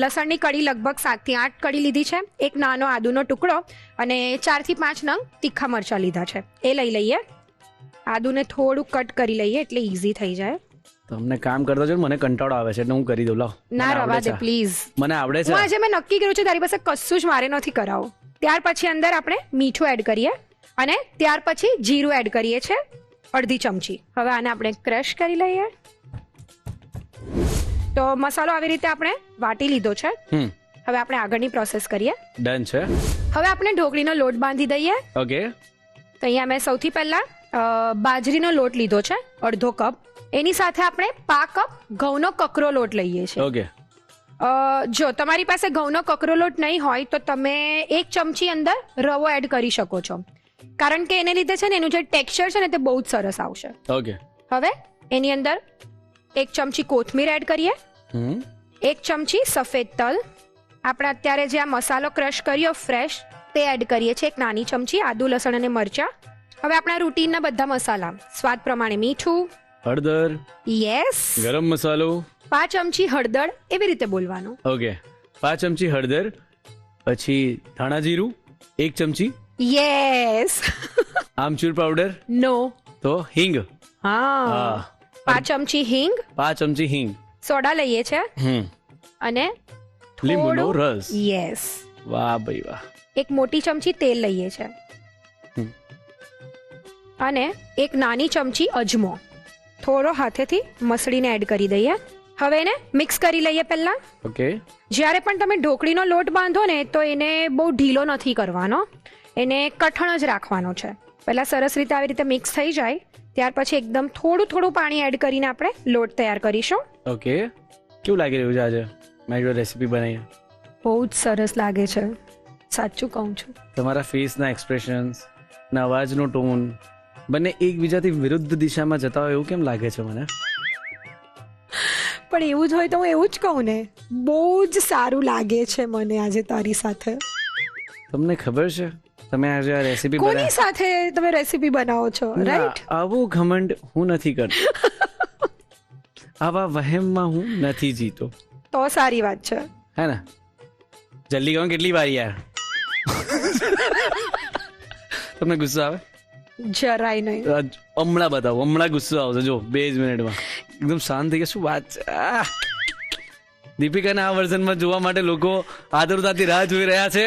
Speaker 3: લસણની કડી લગભગ 7 થી 8 કડી લીધી છે. એક નાનો આદુનો ટુકડો અને 4 થી 5 નંગ તીખા મરચા લીધા છે, એ લઈ લઈએ. આદુને થોડું કટ કરી લઈએ એટલે ઈઝી થઈ જાય.
Speaker 2: તમને કામ કરતો છો, મને કંટાળો આવે છે એટલે હું કરી દઉં. લાવ
Speaker 3: ના, રવા દે પ્લીઝ.
Speaker 2: મને આવડે છે.
Speaker 3: આજે મેં નક્કી કર્યું છે તારી પાસે કશું જ મારે નથી કરાવું. ત્યાર પછી અંદર આપણે મીઠું એડ કરીએ અને ત્યાર પછી જીરું એડ કરીએ છે, અડધી ચમચી. હવે આને આપણે ક્રશ કરી લઈએ. તો મસાલો આવી રીતે આપણે વાટી લીધો છે. હવે આપણે આગળની પ્રોસેસ કરીએ.
Speaker 2: ડન છે. હવે
Speaker 3: આપણે ઢોકળીનો લોટ બાંધી દઈએ.
Speaker 2: ઓકે.
Speaker 3: તો અહીંયા મેં સૌથી પહેલા બાજરીનો લોટ લીધો છે, અડધો કપ. એની સાથે આપણે 5 કપ ઘઉંનો કકરો લોટ લઈએ છીએ.
Speaker 2: ઓકે.
Speaker 3: જો તમારી પાસે ઘઉંનો કકરો લોટ નહીં હોય તો તમે 1 ચમચી અંદર રવો એડ કરી શકો છો, કારણ કે એને લીધે છે ને એનું જે ટેક્સચર છે ને તે બહુ જ સરસ આવશે.
Speaker 2: ઓકે.
Speaker 3: હવે એની અંદર 1 ચમચી કોથમીર એડ કરીએ, 1 ચમચી સફેદ તલ, આપણે અત્યારે જે આ મસાલો ક્રશ કર્યો ફ્રેશ તે એડ કરીએ છીએ, 1 નાની ચમચી આદુ લસણ અને મરચાં. હવે આપણા રૂટીનના બધા મસાલા, સ્વાદ પ્રમાણે મીઠું,
Speaker 2: હળદર,
Speaker 3: યસ,
Speaker 2: ગરમ મસાલો,
Speaker 3: 5 ચમચી હળદર, એવી રીતે બોલવાનું.
Speaker 2: ઓકે, 5 ચમચી હળદર, પછી ધાણા જીરું 1 ચમચી,
Speaker 3: યસ,
Speaker 2: આમચૂર પાવડર,
Speaker 3: નો,
Speaker 2: તો હિંગ,
Speaker 3: હા, 5 ચમચી હિંગ,
Speaker 2: 5 ચમચી હિંગ,
Speaker 3: સોડા લઈએ છે અને
Speaker 2: લીંબુનો રસ.
Speaker 3: યસ,
Speaker 2: વાહ ભાઈ વાહ.
Speaker 3: 1 મોટી ચમચી તેલ લઈએ છે અને 1 નાની ચમચી અજમો થોડો હાથેથી મસળીને એડ કરી દઈએ. હવે એને મિક્સ કરી લઈએ. પહેલા
Speaker 2: ઓકે,
Speaker 3: જ્યારે પણ તમે ઢોકળીનો લોટ બાંધો ને તો એને બહુ ઢીલો નથી કરવાનો, એને કઠણ જ રાખવાનો છે. પહેલા સરસ રીતે આવી રીતે મિક્સ થઈ જાય ત્યાર પછી એકદમ થોડું થોડું પાણી એડ કરીને આપણે લોટ તૈયાર કરીશું.
Speaker 2: ઓકે, કેવું લાગી રહ્યું છે આજે મારી જો રેસીપી બનાવી?
Speaker 3: બહુ જ સરસ લાગે છે, સાચું કહું છું.
Speaker 2: તમારા ફેસના એક્સપ્રેશન્સ ના અવાજનો ટોન બંને એકબીજાથી વિરુદ્ધ દિશામાં જતા હોય એવું કેમ લાગે છે મને?
Speaker 3: પણ એવું જ હોય તો હું એવું જ કહું ને, બહુ જ સારું લાગે છે મને આજે તારી સાથે.
Speaker 2: તમને ખબર છે તમે આજે આ રેસીપી
Speaker 3: કોની સાથે તમે રેસીપી બનાવો છો? રાઈટ,
Speaker 2: આવું ઘમંડ હું નથી કરતો, આવા વહેમમાં હું નથી જીતો.
Speaker 3: તો સારી વાત છે,
Speaker 2: હે ને? જલ્દી કહો કેટલી વાર યાર. તમને ગુસ્સો આવે?
Speaker 3: જરાય નહીં.
Speaker 2: હમણાં બતાવો, હમણાં ગુસ્સો આવશે. જો 2 જ મિનિટમાં એકદમ શાંત થઈ ગયા. શું વાત છે? દીપિકાના આ વર્ઝનમાં જોવા માટે લોકો આતુરતાથી રાહ જોઈ રહ્યા છે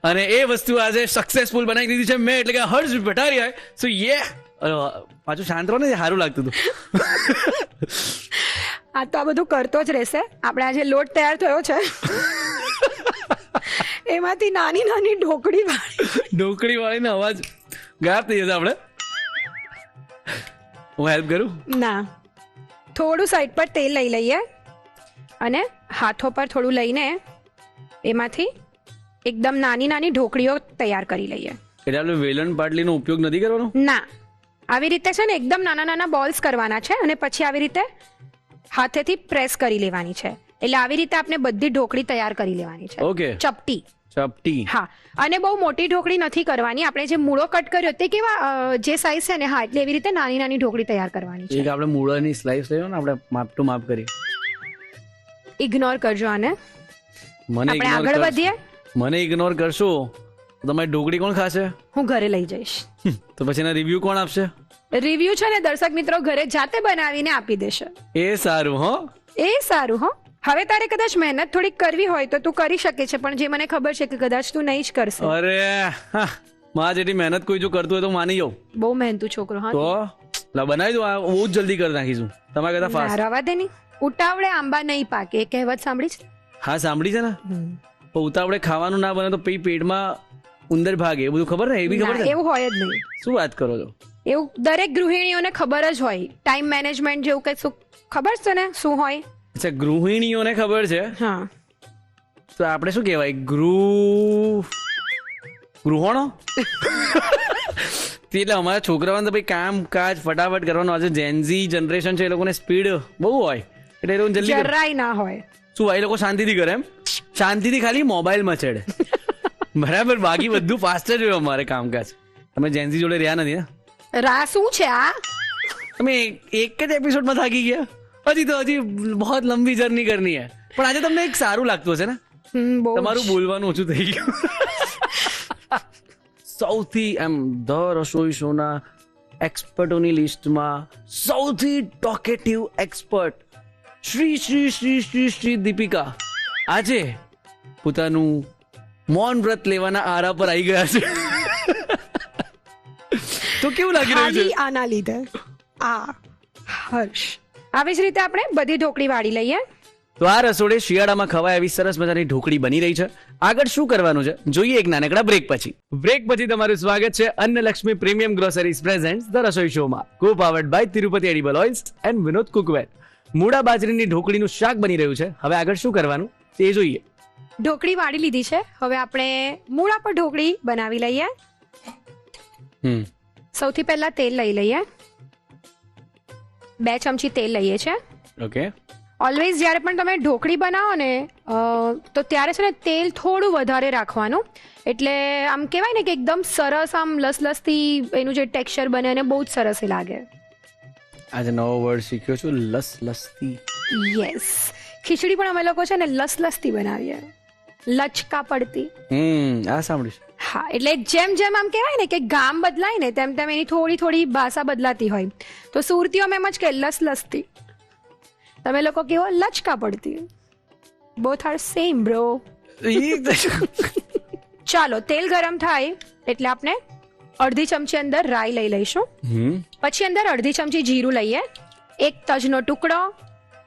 Speaker 2: અને એ વસ્તુ આજે સક્સેસફુલ બનાવી દીધી છે મેં, એટલે કે હર્ષ ભટારિયા. સો યે, પાછું શાંત રહો ને, સારું લાગતું હતું.
Speaker 3: આ તો આ બધું કરતો જ રહેશે. આપણે આજે લોટ તૈયાર થયો છે એમાંથી નાની નાની
Speaker 2: ઢોકળી વાળીનો અવાજ ગાયબ થઈ જશે. આપણે હું હેલ્પ કરું?
Speaker 3: ના, થોડું સાઈડ પર તેલ લઈ લઈએ અને હાથો પર થોડું લઈને એમાંથી એકદમ નાની નાની ઢોકળીઓ તૈયાર કરી લઈએ.
Speaker 2: એટલે આપણે વેલણ પાટલીનો ઉપયોગ નથી કરવાનો?
Speaker 3: ના, આવી રીતે છે ને એકદમ નાના નાના બોલ્સ કરવાના છે અને પછી આવી રીતે હાથેથી પ્રેસ કરી લેવાની છે. એટલે આવી રીતે આપણે બધી ઢોકળી તૈયાર કરી લેવાની છે.
Speaker 2: ઓકે,
Speaker 3: ચપટી.
Speaker 2: હા,
Speaker 3: અને બહુ મોટી ઢોકળી નથી કરવાની. આપણે જે મૂળો કટ કર્યો તે કેવા જે સાઈઝ છે ને, હા, એટલે એવી રીતે નાની નાની ઢોકળી તૈયાર કરવાની છે.
Speaker 2: એક આપણે મૂળાની સ્લાઈસ લઈએ ને, આપણે માપ ટુ માપ કરીએ.
Speaker 3: ઇગ્નોર કરજો આને.
Speaker 2: મને
Speaker 3: આપણે આગળ વધીએ.
Speaker 2: મને ઇગ્નોર કરશો તો તમારી ઢોકળી કોણ ખાશે?
Speaker 3: હું ઘરે લઈ જઈશ.
Speaker 2: તો પછી એના રિવ્યુ કોણ આપશે?
Speaker 3: રિવ્યુ છે ને દર્શક મિત્રો ઘરે જાતે બનાવીને આપી દેશે.
Speaker 2: એ સારું. હો,
Speaker 3: એ સારું. હો, હવે તારે કદાચ મહેનત થોડીક કરવી હોય તો તું કરી શકે છે, પણ જે મને ખબર છે કે કદાચ તું નહીં જ કરશે.
Speaker 2: અરે માં જેટલી મહેનત કોઈ જો કરતું હોય તો માની જાઉં.
Speaker 3: બહુ મહેનતુ છોકરો. હા,
Speaker 2: તો બનાવી દો. આ બહુ જ જલ્દી કરી નાખીશું. તમારા કરતા ફાસ્ટ.
Speaker 3: રવા દે નહીં. ઉતાવળે આંબા નહીં પાકે, એ કહેવત સાંભળી છે?
Speaker 2: હા, સાંભળી છે ને. પણ ઉતાવળે ખાવાનું ના બને તો પછી પેટમાં ઉંદર ભાગે, એ બધું ખબર ને? એ બી ખબર છે?
Speaker 3: એવું હોય જ નહીં.
Speaker 2: શું વાત કરો છો?
Speaker 3: એવું દરેક ગૃહિણીઓને ખબર જ હોય. ટાઈમ મેનેજમેન્ટ જેવું કઈ શું ખબર છે ને શું હોય?
Speaker 2: અચ્છા, ગૃહિણીઓને ખબર છે.
Speaker 3: હા,
Speaker 2: તો આપણે શું કહેવાય? ગૃહોણો. એટલે અમારા છોકરાઓને તો ભાઈ કામ કાજ ફટાફટ કરવાનું. આજે જેનઝી જનરેશન છે, એ લોકોને સ્પીડ બહુ હોય એટલે એ લોકો જલ્દી
Speaker 3: જરાય ના હોય.
Speaker 2: શું એ લોકો શાંતિથી કરે? એમ શાંતિથી ખાલી મોબાઈલમાં ચડે. બરાબર, બાકી બધું ફાસ્ટ જ હોય અમારે કામકાજ. તમે જેનઝી જોડે રહ્યા નથી ને?
Speaker 3: રા શું છે આ?
Speaker 2: તમે એક જ એપિસોડમાં થાકી ગયા? હજી બહુ લંબી જર્ની કરની હે. પણ આજે તમને એક સારું લાગતું હશે ને? તમારું બોલવાનું ઓછું થઈ ગયું. સૌથી એમ ધ રસોઈ શોના એક્સપર્ટોની લિસ્ટમાં સૌથી ટોકેટિવ એક્સપર્ટ શ્રી શ્રી શ્રી શ્રી શ્રી દીપિકા આજે પોતાનું મૌન વ્રત લેવાના આરા પર આવી ગયા છે. તો કેવું લાગી રહ્યું છે?
Speaker 3: આના લીધે હર્ષ. આવી જ રીતે આપણે બધી ઢોકળી વાળી લઈએ.
Speaker 2: તો આ રસોડે શિયાળામાં ખવાય એવી સરસ મજાની ઢોકળી બની રહી છે. આગળ શું કરવાનું છે જોઈએ એક નાનકડા બ્રેક પછી. બ્રેક પછી તમારું સ્વાગત છે Annalakshmi premium groceries presents the Rasoi શોમાં, co-powered by Tirupati edible oils and Vinod cookware. મૂળા બાજરીની ઢોકળીનું શાક બની રહ્યું છે. હવે આગળ શું કરવાનું તે જોઈએ.
Speaker 3: ઢોકળી વાળી લીધી છે. હવે આપણે મૂળા પર ઢોકળી બનાવી લઈએ. સૌથી પહેલા તેલ લઈ લઈએ. 2 ચમચી તેલ લઈએ છે.
Speaker 2: ઓકે.
Speaker 3: ઓલવેઝ જ્યારે પણ તમે ઢોકળી બનાવો ને તો ત્યારે છે ને તેલ થોડું વધારે રાખવાનું, એટલે આમ કહેવાય ને કે એકદમ સરસ આમ લસલસથી એનું જે ટેક્સચર બને અને બહુ જ સરસ એ લાગે.
Speaker 2: આજે નવો વર્ડ શીખ્યો છું, લસલસતી.
Speaker 3: યસ, ખીચડી પણ અમે લોકો છે ને લસલસતી બનાવીએ, લચકા પડતી.
Speaker 2: આ સાંભળ્યું.
Speaker 3: હા, એટલે જેમ જેમ આમ કહેવાય ને કે ગામ બદલાય ને તેમ તેમ એની થોડી થોડી ભાષા બદલાતી હોય. તો સુરતીઓ એમ જ કે લસલસતી, તમે લોકો કેવો લચકા પડતી. Both are same bro. ચાલો, તેલ ગરમ થાય એટલે આપણે અડધી ચમચી અંદર રાઈ લઈ લઈશું. પછી અંદર અડધી ચમચી જીરું લઈએ, 1 તજનો ટુકડો,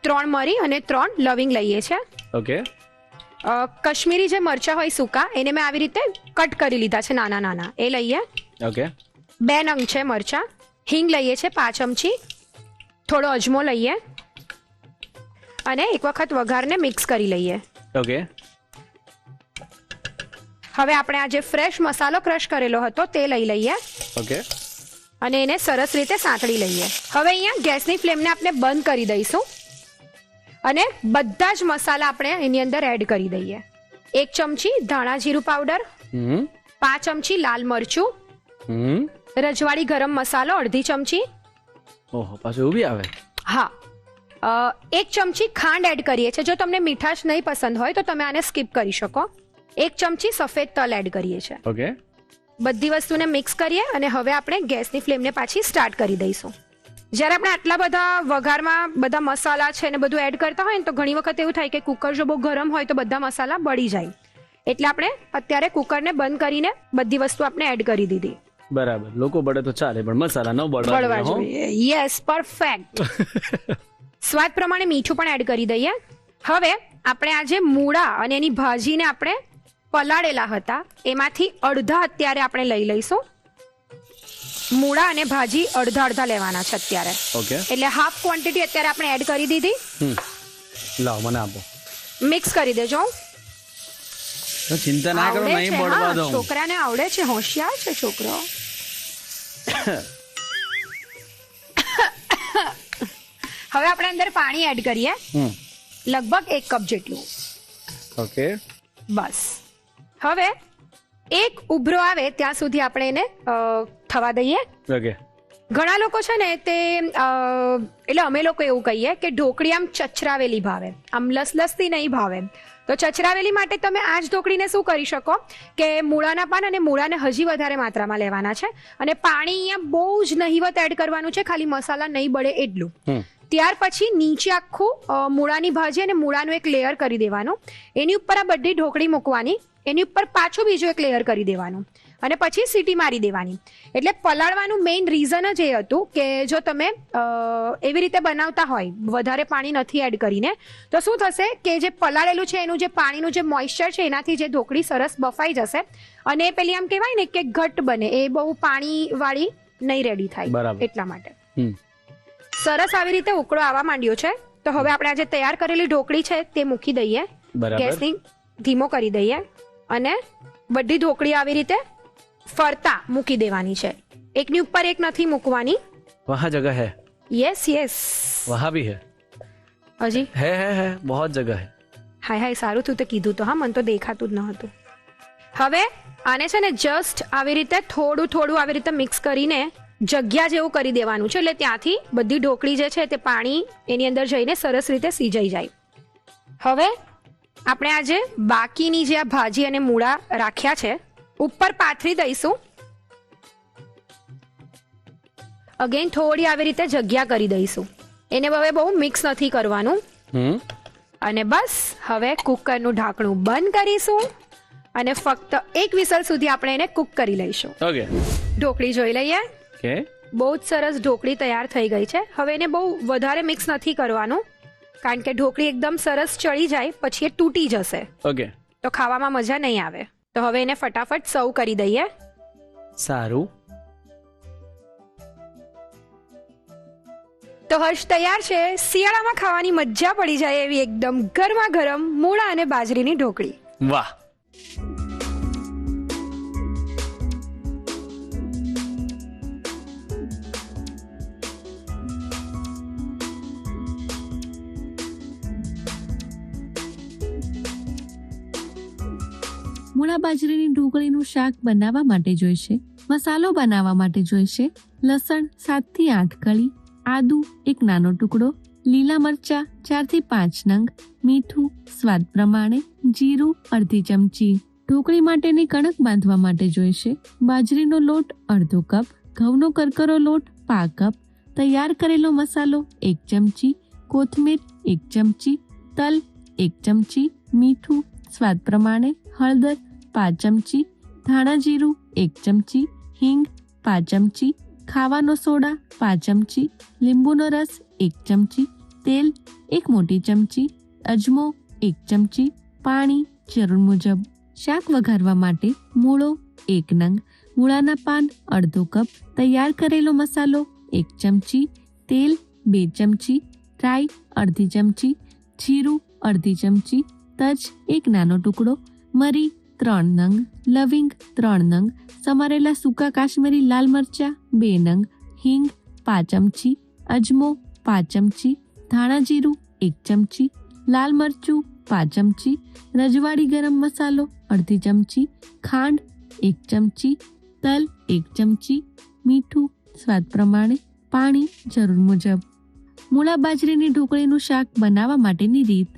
Speaker 3: 3 મરી અને 3 લવિંગ લઈએ છે.
Speaker 2: ઓકે.
Speaker 3: કશ્મીરી જે મરચા હોય સૂકા એને મેં આવી રીતે કટ કરી લીધા છે નાના નાના, એ લઈએ.
Speaker 2: ઓકે.
Speaker 3: 2 નંગ છે મરચા. હિંગ લઈએ છે 5 ચમચી. થોડો અજમો લઈએ અને એક વખત વઘારને મિક્સ કરી લઈએ.
Speaker 2: ઓકે.
Speaker 3: હવે આપણે આ જે ફ્રેશ મસાલો ક્રશ કરેલો હતો તે લઈ લઈએ.
Speaker 2: ઓકે.
Speaker 3: અને એને સરસ રીતે સાંતળી લઈએ. હવે અહીંયા ગેસની ફ્લેમને આપણે બંધ કરી દઈશું અને બધા જ મસાલા આપણે એની અંદર એડ કરી દઈએ. 1 ચમચી ધાણા જીરું પાવડર, 5 ચમચી લાલ મરચું, રજવાડી ગરમ મસાલો અડધી ચમચી.
Speaker 2: ઓહો, પાછું એવું બી આવે.
Speaker 3: હા, 1 ચમચી ખાંડ એડ કરીએ છીએ. જો તમને મીઠાશ નહીં પસંદ હોય તો તમે આને સ્કીપ કરી શકો. 1 ચમચી સફેદ તલ એડ કરીએ છીએ.
Speaker 2: ઓકે.
Speaker 3: બધી વસ્તુને મિક્સ કરીએ અને હવે આપણે ગેસની ફ્લેમને પાછી સ્ટાર્ટ કરી દઈશું. જ્યારે આપણે આટલા બધા વઘારમાં બધા મસાલા છે ને બધું એડ કરતા હોય ને તો ઘણી વખત એવું થાય કે કુકર જો બહુ ગરમ હોય તો બધા મસાલા બળી જાય. એટલે આપણે અત્યારે કુકરને બંધ કરીને બધી વસ્તુ આપણે એડ કરી દીધી.
Speaker 2: બરાબર, લોકો બળે તો ચાલે પણ મસાલા ન
Speaker 3: બળવા જોઈએ. Yes, perfect. સ્વાદ પ્રમાણે મીઠું પણ એડ કરી દઈએ. હવે આપણે આ જે મૂળા અને એની ભાજીને આપણે પલાળેલા હતા એમાંથી અડધા અત્યારે આપણે લઈ લઈશું. મૂળા અને ભાજી અડધા અડધા લેવાના છે અત્યારે.
Speaker 2: ઓકે.
Speaker 3: એટલે હાફ ક્વોન્ટિટી અત્યારે આપણે એડ કરી દીધી.
Speaker 2: લાવ મને આપો.
Speaker 3: મિક્સ કરી દેજો.
Speaker 2: ચિંતા ના કરો, નહીં બળવા દઉં.
Speaker 3: છોકરાને આવડે છે, હોશિયાર છે છોકરો. હવે આપણે અંદર પાણી એડ કરીએ, લગભગ 1 કપ જેટલું.
Speaker 2: ઓકે.
Speaker 3: બસ. હવે એક ઉભરો આવે ત્યાં સુધી આપણે એને થવા દઈએ.
Speaker 2: ઓકે.
Speaker 3: ઘણા લોકો છે ને તે એટલે અમે લોકો એવું કહીએ કે ઢોકળી આમ ચચરાવેલી ભાવે, આમ લસલસતી નહીં ભાવે. તો ચચરાવેલી માટે તમે આ જ ઢોકળીને શું કરી શકો કે મૂળાના પાન અને મૂળાને હજી વધારે માત્રામાં લેવાના છે અને પાણી અહીંયા બહુ જ નહિવત એડ કરવાનું છે, ખાલી મસાલા નહીં બળે એટલું. ત્યાર પછી નીચે આખું મૂળાની ભાજી અને મૂળાનું એક લેયર કરી દેવાનું. એની ઉપર આ બધી ઢોકળી મૂકવાની, એની ઉપર પાછું બીજું એક લેયર કરી દેવાનું અને પછી સીટી મારી દેવાની. એટલે પલાળવાનું મેઇન રીઝન જ એ હતું કે જો તમે એવી રીતે બનાવતા હોય વધારે પાણી નથી એડ કરીને તો શું થશે કે જે પલાળેલું છે એનું જે પાણીનું જે મોઇશ્ચર છે એનાથી જે ઢોકળી સરસ બફાઈ જશે અને પેલી આમ કહેવાય ને કે ઘટ બને, એ બહુ પાણી વાળી નહીં રેડી થાય. એટલા માટે સરસ આવી રીતે ઉકળો આવવા માંડ્યો છે. તો હવે આપણે આજે તૈયાર કરેલી ઢોકળી છે તે મૂકી દઈએ, ગેસની ધીમો કરી દઈએ અને બધી ઢોકળી આવી રીતે ફરતા મૂકી દેવાની છે. એકની ઉપર એક નથી મૂકવાની.
Speaker 2: વહાં જગહ હૈ.
Speaker 3: યસ યસ,
Speaker 2: વહાં ભી હૈ.
Speaker 3: હજી
Speaker 2: હે બહોત જગહ હૈ.
Speaker 3: હાય હાય, સારું થયું તે કીધું તો. હા, મને તો દેખાતું જ ન હતું. હવે આને છે ને જસ્ટ આવી રીતે થોડું થોડું આવી રીતે મિક્સ કરીને જગ્યા જેવું કરી દેવાનું છે, એટલે ત્યાંથી બધી ઢોકળી જે છે તે પાણી એની અંદર જઈને સરસ રીતે સીજાઈ જાય. હવે આપણે આજે બાકીની જે આ ભાજી અને મૂળા રાખ્યા છે ઉપર પાથરી દઈશું. અગેન થોડી આવી રીતે જગ્યા કરી દઈશું. એને હવે બહુ મિક્સ નથી કરવાનું. અને બસ હવે કુકરનું ઢાંકણું બંધ કરીશું અને ફક્ત 1 વિસલ સુધી આપણે એને કુક કરી લઈશું.
Speaker 2: ઓકે.
Speaker 3: ઢોકળી જોઈ લઈએ.
Speaker 2: ઓકે.
Speaker 3: બહુ જ સરસ ઢોકળી તૈયાર થઈ ગઈ છે. હવે એને બહુ વધારે મિક્સ નથી કરવાનું કારણ કે ઢોકળી એકદમ સરસ ચડી જાય પછી એ તૂટી જશે.
Speaker 2: ઓકે.
Speaker 3: તો ખાવામાં મજા નહીં આવે. તો હવે એને ફટાફટ સર્વ કરી દઈએ.
Speaker 2: સારું.
Speaker 3: તો હર્ષ તૈયાર છે શિયાળામાં ખાવાની મજા પડી જાય એવી એકદમ ગરમા ગરમ મૂળા અને બાજરીની ઢોકળી.
Speaker 2: વાહ.
Speaker 4: મૂળા બાજરીની ઢોકળીનું શાક બનાવવા માટે જોઈશે મસાલો બનાવવા માટે જોઈશે લસણ 7 થી 8 કળી, આદુ 1 નાનો ટુકડો, લીલા મરચા 4 થી 5 નંગ, મીઠું સ્વાદ પ્રમાણે, જીરું અડધી ચમચી. ઢોકળી માટેની કણક બાંધવા માટે જોઈશે બાજરીનો લોટ અડધો કપ, ઘઉંનો કરકરો લોટ પા કપ, તૈયાર કરેલો મસાલો 1 ચમચી, કોથમીર 1 ચમચી, તલ 1 ચમચી, મીઠું સ્વાદ પ્રમાણે, હળદર 5 ચમચી, ધાણા જીરું 1 ચમચી, હિંગ 5 ચમચી, ખાવાનો સોડા 5 ચમચી, લીંબુનો રસ 1 ચમચી, તેલ 1 મોટી ચમચી, અજમો 1 ચમચી, પાણી જરૂર મુજબ. શાક વઘારવા માટે મૂળો 1 નંગ, મૂળાના પાન અડધો કપ, તૈયાર કરેલો મસાલો 1 ચમચી, તેલ 2 ચમચી, રાઈ અડધી ચમચી, જીરું અડધી ચમચી, તજ 1 નાનો ટુકડો, મરી 3 નંગ, લવિંગ 3 નંગ, સમારેલા સૂકા કાશ્મીરી લાલ મરચા 2 નંગ, હિંગ 5 ચમચી, અજમો 5 ચમચી, ધાણા જીરું 1 ચમચી, લાલ મરચું 5 ચમચી, રજવાડી ગરમ મસાલો અડધી ચમચી, ખાંડ 1 ચમચી, તલ 1 ચમચી, મીઠું સ્વાદ પ્રમાણે, પાણી જરૂર મુજબ. મૂળા બાજરીની ઢોકળીનું શાક બનાવવા માટેની રીત.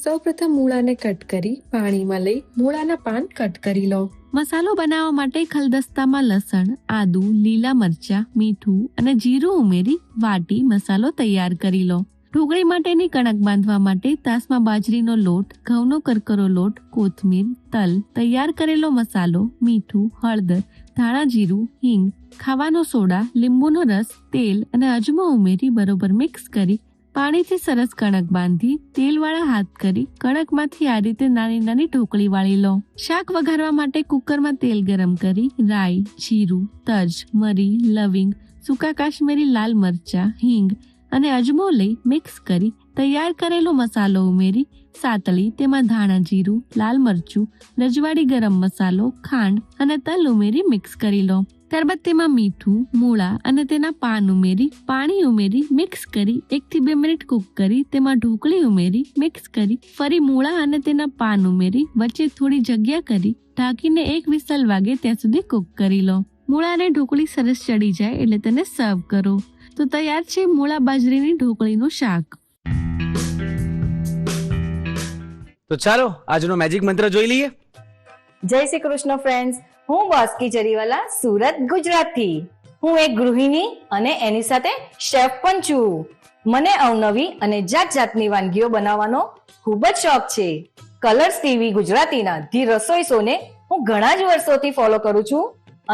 Speaker 5: સૌપ્રથમ મૂળાને કટ કરી પાણીમાં લઈ મૂળાના પાન કટ કરી લો.
Speaker 4: મસાલો બનાવવા માટે ખલદસ્તામાં લસણ, આદુ, લીલા મરચા, મીઠું અને જીરું ઉમેરી વાટી મસાલો તૈયાર કરી લો. ઢોકળી માટેની કણક બાંધવા માટે તાસમાં બાજરીનો લોટ, ઘઉંનો કરકરો લોટ, કોથમીર, તલ, તૈયાર કરેલો મસાલો, મીઠું, હળદર, ધાણા જીરું, હિંગ, ખાવાનો સોડા, લીંબુનો રસ, તેલ અને અજમો ઉમેરી બરોબર મિક્સ કરી પાણીથી સરસ કણક બાંધી તેલવાળા હાથ કરી કણકમાંથી આ રીતે નાની નાની ઢોકળી વાળી લો. શાક વઘારવા માટે કુકરમાં તેલ ગરમ કરી રાઈ, જીરું, તજ, મરી, લવિંગ, સૂકા કાશ્મીરી લાલ મરચા, હિંગ અને અજમો લઈ મિક્સ કરી તૈયાર કરેલો મસાલો ઉમેરી સાતળી તેમાં ધાણા જીરું, લાલ મરચું, રજવાડી ગરમ મસાલો, ખાંડ અને તલ ઉમેરી મિક્સ કરી લો. ત્યારબાદ તેમાં મીઠું, મૂળા અને તેના પાન ઉમેરી પાણી ઉમેરી મિક્સ કરી 1 થી 2 મિનિટ કૂક કરી તેમાં ઢોકળી ઉમેરી મિક્સ કરી ફરી મૂળા અને તેના પાન ઉમેરી વચ્ચે થોડી જગ્યા કરી ઢાંકીને 1 વિસલ વાગે ત્યાં સુધી કૂક કરી લો. મૂળા અને ઢોકળી સરસ ચડી જાય એટલે તેને સર્વ કરો. તો તૈયાર છે મૂળા બાજરીની ઢોકળીનું શાક.
Speaker 2: તો ચાલો આજનો મેજિક મંત્ર જોઈ લઈએ.
Speaker 6: જય શ્રી કૃષ્ણ ફ્રેન્ડ્સ, હું બાસ્કી જરીવાલા, સુરત, ગુજરાતથી. હું એક ગૃહિણી અને એની સાથે શેફ પણ છું. મને અવનવી અને જાત જાતની વાનગીઓ બનાવવાનો ખૂબ જ શોખ છે. કલર્સ ટીવી ગુજરાતીના ધી રસોઈ શોને હું ઘણા જ વર્ષોથી ફોલો કરું છું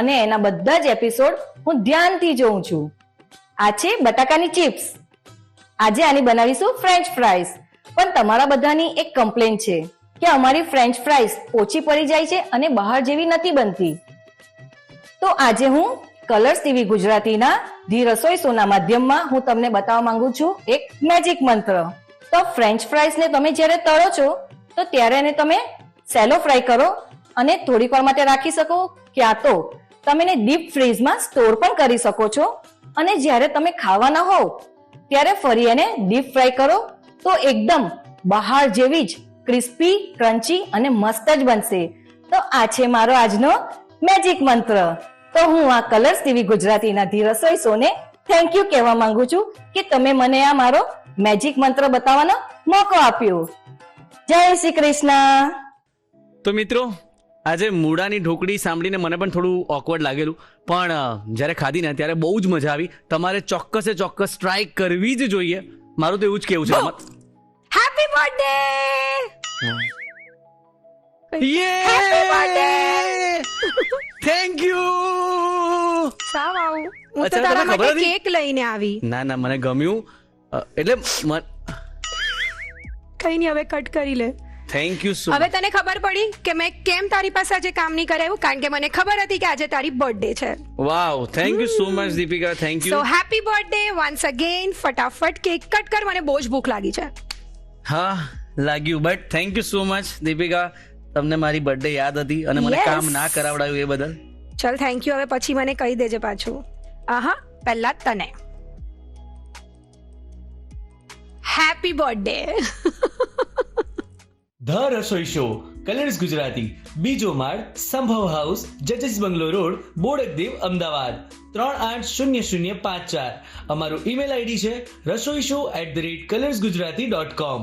Speaker 6: અને એના બધા જ એપિસોડ હું ધ્યાનથી જોઉં છું. આ છે બટાકાની ચિપ્સ. આજે આની બનાવીશું ફ્રેન્ચ ફ્રાઈઝ. પણ તમારા બધાની એક કમ્પ્લેન છે કે અમારી ફ્રેન્ચ ફ્રાઈઝ ઓછી પડી જાય છે અને બહાર જેવી નથી બનતી. તો આજે હું કલર્સ ટીવી ગુજરાતીના ધી રસોઈ શોના માધ્યમમાં હું તમને બતાવવા માંગુ છું એક મેજિક મંત્ર. તો ફ્રેન્ચ ફ્રાઈઝને તમે જ્યારે તળો છો તો ત્યારે એને તમે સેલો ફ્રાય કરો અને થોડીક વાર માટે રાખી શકો, ક્યાં તો તમે એને ડીપ ફ્રીઝમાં સ્ટોર પણ કરી શકો છો અને જ્યારે તમે ખાવાના હોવ ત્યારે ફરી એને ડીપ ફ્રાય કરો તો એકદમ બહાર જેવી જ ક્રિસ્પી, ક્રન્ચી અને મસ્ત જ બનશે. તો આ છે મારો આજનો મેજિક મંત્ર. તો હું આ કલર્સ ટીવી ગુજરાતીના ધી રસોઈ શોને થેન્ક યુ કહેવા માંગુ છું કે તમે મને આ મારો મેજિક મંત્ર બતાવવાનો મોકો આપ્યો. જય શ્રી કૃષ્ણ.
Speaker 2: તો મિત્રો આજે મૂળાની ઢોકળી સાંભળીને મને પણ થોડું ઓકવર્ડ લાગેલું, પણ જ્યારે ખાધી ને ત્યારે બહુ જ મજા આવી. તમારે ચોક્કસે ચોક્કસ ટ્રાય કરવી જ જોઈએ. મારું તો એવું જ કેવું છે.
Speaker 3: Happy birthday!
Speaker 2: Thank you.
Speaker 3: સાવ આવું હું તો
Speaker 2: અચ્છા,
Speaker 3: તારા
Speaker 2: તમને ખબર
Speaker 3: માટે
Speaker 2: હતી?
Speaker 3: કેક લઈને આવી.
Speaker 2: ના ના મને ગમ્યું, એટલે
Speaker 3: કઈ નહીં, હવે કટ કરી લે.
Speaker 2: થેન્ક યુ સો
Speaker 3: હવે તને ખબર પડી કે મેં કેમ તારી પાસે આજે કામ નહીં કરાવ્યું? કારણ કે મને ખબર હતી કે આજે તારી બર્થડે છે.
Speaker 2: Wow, thank you so much Deepika, thank
Speaker 3: so
Speaker 2: you.
Speaker 3: Happy birthday once again. ફટાફટ કેક કટ કર, મને બહુ જ ભૂખ લાગી છે.
Speaker 2: હા લાગ્યું, but thank you so much Deepika. તમને મારી બર્થડે યાદ હતી અને મને
Speaker 3: Yes.
Speaker 2: કામ ના કરાવડાયું એ બદલ.
Speaker 3: ચલ થેન્ક યુ. હવે પછી મને કહી દેજે પાછું. આહા, પહેલા તને happy birthday.
Speaker 2: The Rasoi show
Speaker 7: colours Gujarati, બીજો માળ, સંભવ હાઉસ, જજીસ બંગલો રોડ, બોડકદેવ, અમદાવાદ 380054. અમારું ઈમેલ આઈડી છે rasoishow@colorsgujarati.com.